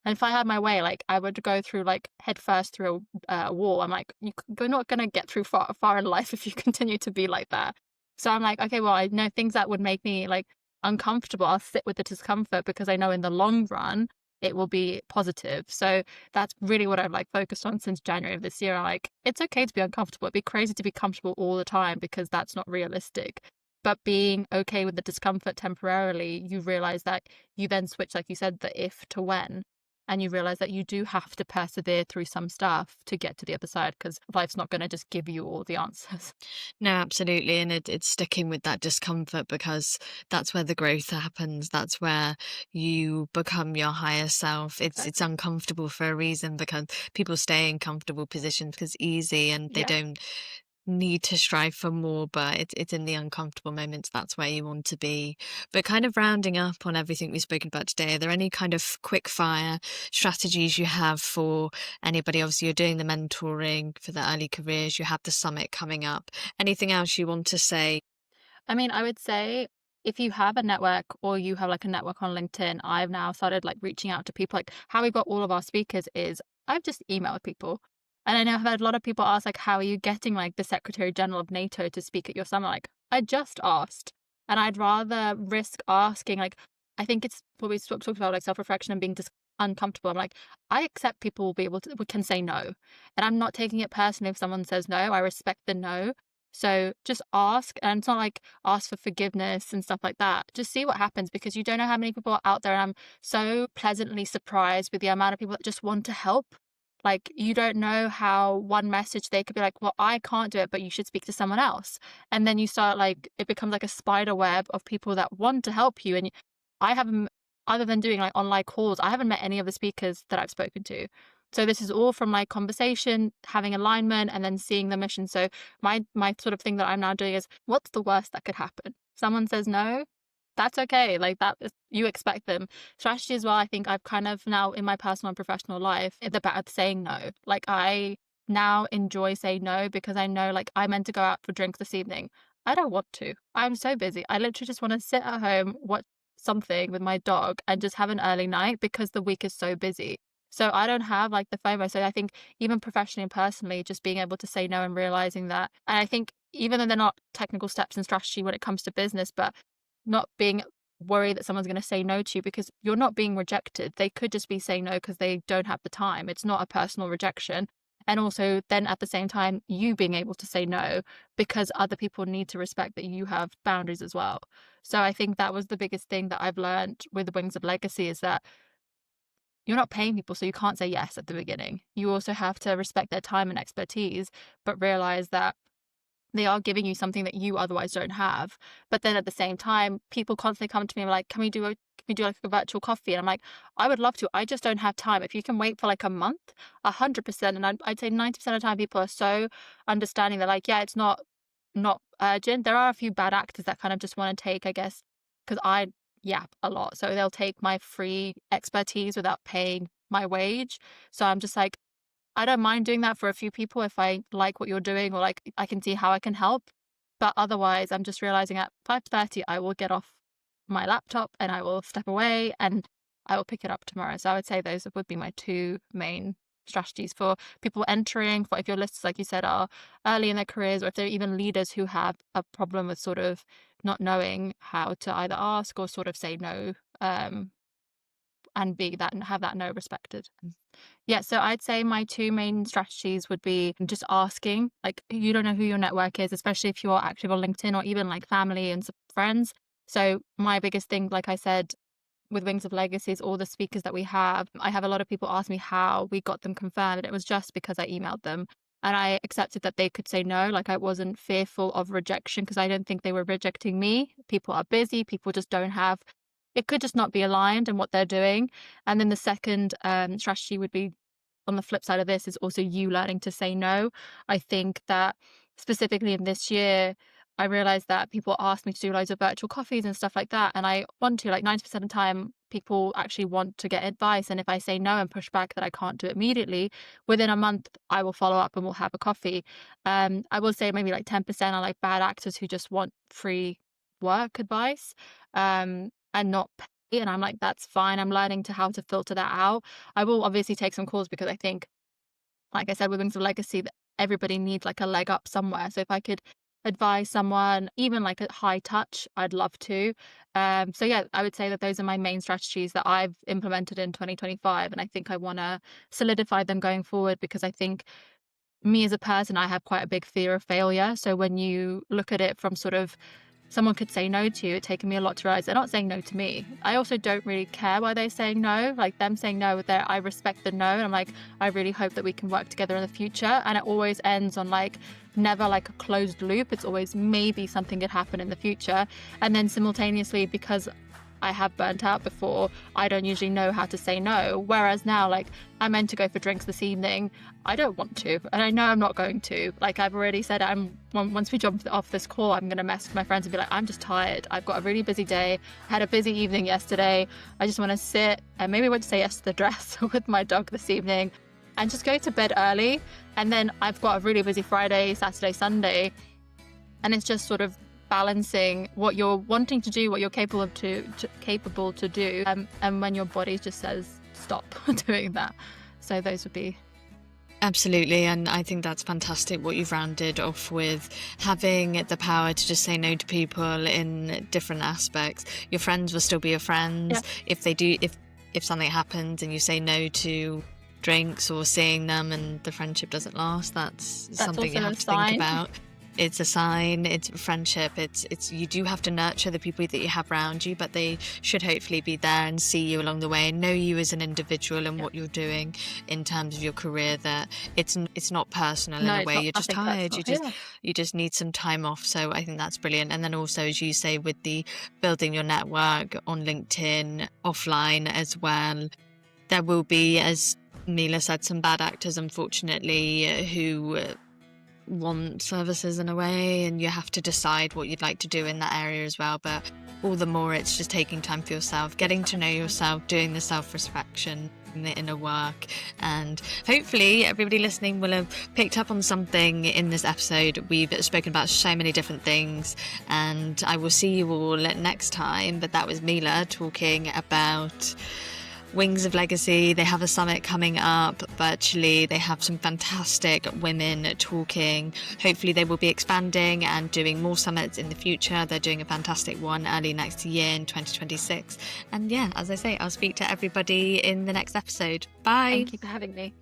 S3: And if I had my way, like I would go through like head first through a wall. I'm like, you're not gonna get through far in life if you continue to be like that. So I'm like, okay, well, I know things that would make me like uncomfortable. I'll sit with the discomfort because I know in the long run it will be positive. So that's really what I've like focused on since January of this year. I'm like, it's okay to be uncomfortable. It'd be crazy to be comfortable all the time because that's not realistic. But being okay with the discomfort temporarily, you realize that you then switch, like you said, the if to when. And you realize that you do have to persevere through some stuff to get to the other side because life's not going to just give you all the answers.
S2: No, absolutely. And it's sticking with that discomfort because that's where the growth happens. That's where you become your higher self. It's uncomfortable for a reason because people stay in comfortable positions because it's easy and they don't need to strive for more, but it's in the uncomfortable moments that's where you want to be. But kind of rounding up on everything we've spoken about today, are there any kind of quick fire strategies you have for anybody? Obviously you're doing the mentoring for the early careers, you have the summit coming up. Anything else you want to say?
S3: I mean, I would say if you have a network or you have like a network on LinkedIn, I've now started like reaching out to people. Like how we got all of our speakers is I've just emailed people. And I know I've had a lot of people ask, like, how are you getting like the Secretary General of NATO to speak at your summit? Like, I just asked. And I'd rather risk asking, like, I think it's what we talked about, like self-reflection and being just uncomfortable. I'm like, I accept people we can say no. And I'm not taking it personally if someone says no. I respect the no. So just ask. And it's not like ask for forgiveness and stuff like that. Just see what happens because you don't know how many people are out there. And I'm so pleasantly surprised with the amount of people that just want to help. Like, you don't know how one message they could be like, well, I can't do it, but you should speak to someone else. And then you start like, it becomes like a spider web of people that want to help you. And I haven't, other than doing like online calls, I haven't met any of the speakers that I've spoken to. So this is all from like conversation, having alignment, and then seeing the mission. So my sort of thing that I'm now doing is, what's the worst that could happen? Someone says no, that's okay. Like that is, you expect them. Strategy as well. I think I've kind of now in my personal and professional life, it's about saying no. Like I now enjoy saying no because I know like I meant to go out for drinks this evening. I don't want to. I'm so busy. I literally just want to sit at home, watch something with my dog and just have an early night because the week is so busy. So I don't have like the FOMO. So I think even professionally and personally, just being able to say no and realizing that. And I think even though they're not technical steps in strategy when it comes to business, but not being worried that someone's going to say no to you because you're not being rejected. They could just be saying no because they don't have the time. It's not a personal rejection. And also then at the same time, you being able to say no because other people need to respect that you have boundaries as well. So I think that was the biggest thing that I've learned with the Wings of Legacy is that you're not paying people, so you can't say yes at the beginning. You also have to respect their time and expertise, but realize that they are giving you something that you otherwise don't have. But then at the same time, people constantly come to me and like, can we do like a virtual coffee? And I'm like, I would love to. I just don't have time. If you can wait for like a month, 100%. And I'd say 90% of the time people are so understanding. They're like, yeah, it's not urgent. There are a few bad actors that kind of just want to take, I guess, because I yap a lot. So they'll take my free expertise without paying my wage. So I'm just like, I don't mind doing that for a few people if I like what you're doing or like I can see how I can help. But otherwise, I'm just realizing at 5:30, I will get off my laptop and I will step away and I will pick it up tomorrow. So I would say those would be my two main strategies for people entering, for if your lists, like you said, are early in their careers or if they're even leaders who have a problem with sort of not knowing how to either ask or sort of say no and be that and have that no respected. Yeah, so I'd say my two main strategies would be just asking, like you don't know who your network is, especially if you're active on LinkedIn or even like family and friends. So my biggest thing, like I said, with Wings of Legacy is all the speakers that we have. I have a lot of people ask me how we got them confirmed, and it was just because I emailed them. and I accepted that they could say no. Like, I wasn't fearful of rejection because I don't think they were rejecting me. People are busy. People just don't have, it could just not be aligned in what they're doing. And then the second strategy would be, on the flip side of this, is also you learning to say no. I think that specifically in this year, I realized that people ask me to do loads of virtual coffees and stuff like that. And I want to, like 90% of the time, people actually want to get advice. And if I say no and push back that I can't do it immediately, within a month, I will follow up and we'll have a coffee. I will say maybe like 10% are like bad actors who just want free work advice and not pay. And I'm like, that's fine. I'm learning to how to filter that out. I will obviously take some calls because I think, like I said, with Wings of Legacy, that everybody needs like a leg up somewhere. So if I could advise someone, even like a high touch, I'd love to. So yeah, I would say that those are my main strategies that I've implemented in 2025. And I think I want to solidify them going forward, because I think me as a person, I have quite a big fear of failure. So when you look at it from sort of, someone could say no to you, it's taken me a lot to realize they're not saying no to me. I also don't really care why they're saying no. Like, them saying no, I respect the no, and I'm like, I really hope that we can work together in the future. And it always ends on like, never like a closed loop. It's always maybe something could happen in the future. And then simultaneously, because I have burnt out before, I don't usually know how to say no. Whereas now, like, I'm meant to go for drinks this evening, I don't want to, and I know I'm not going to. Like, I've already said, once we jump off this call, I'm going to message my friends and be like, I'm just tired. I've got a really busy day. I had a busy evening yesterday. I just want to sit and maybe I want to say yes to the dress with my dog this evening and just go to bed early. And then I've got a really busy Friday, Saturday, Sunday. And it's just sort of balancing what you're wanting to do, what you're capable to do, and when your body just says stop doing that. So those would be.
S2: Absolutely, and I think that's fantastic what you've rounded off with, having the power to just say no to people in different aspects. Your friends will still be your friends.
S3: Yeah.
S2: If something happens and you say no to drinks or seeing them and the friendship doesn't last, that's something you have to think about. It's a sign, it's friendship, it's you do have to nurture the people that you have around you, but they should hopefully be there and see you along the way and know you as an individual and what you're doing in terms of your career, that it's not personal in a way. You're just tired, you just need some time off. So I think that's brilliant. And then also, as you say, with the building your network on LinkedIn offline as well, there will be, as Mila said, some bad actors, unfortunately, who want services in a way, and you have to decide what you'd like to do in that area as well. But all the more, it's just taking time for yourself, getting to know yourself, doing the self-reflection, the inner work. And hopefully everybody listening will have picked up on something in this episode. We've spoken about so many different things, and I will see you all next time. But that was Mila talking about Wings of Legacy. They have a summit coming up virtually. They have some fantastic women talking. Hopefully they will be expanding and doing more summits in the future. They're doing a fantastic one early next year in 2026. And yeah, as I say, I'll speak to everybody in the next episode. Bye.
S3: Thank you for having me.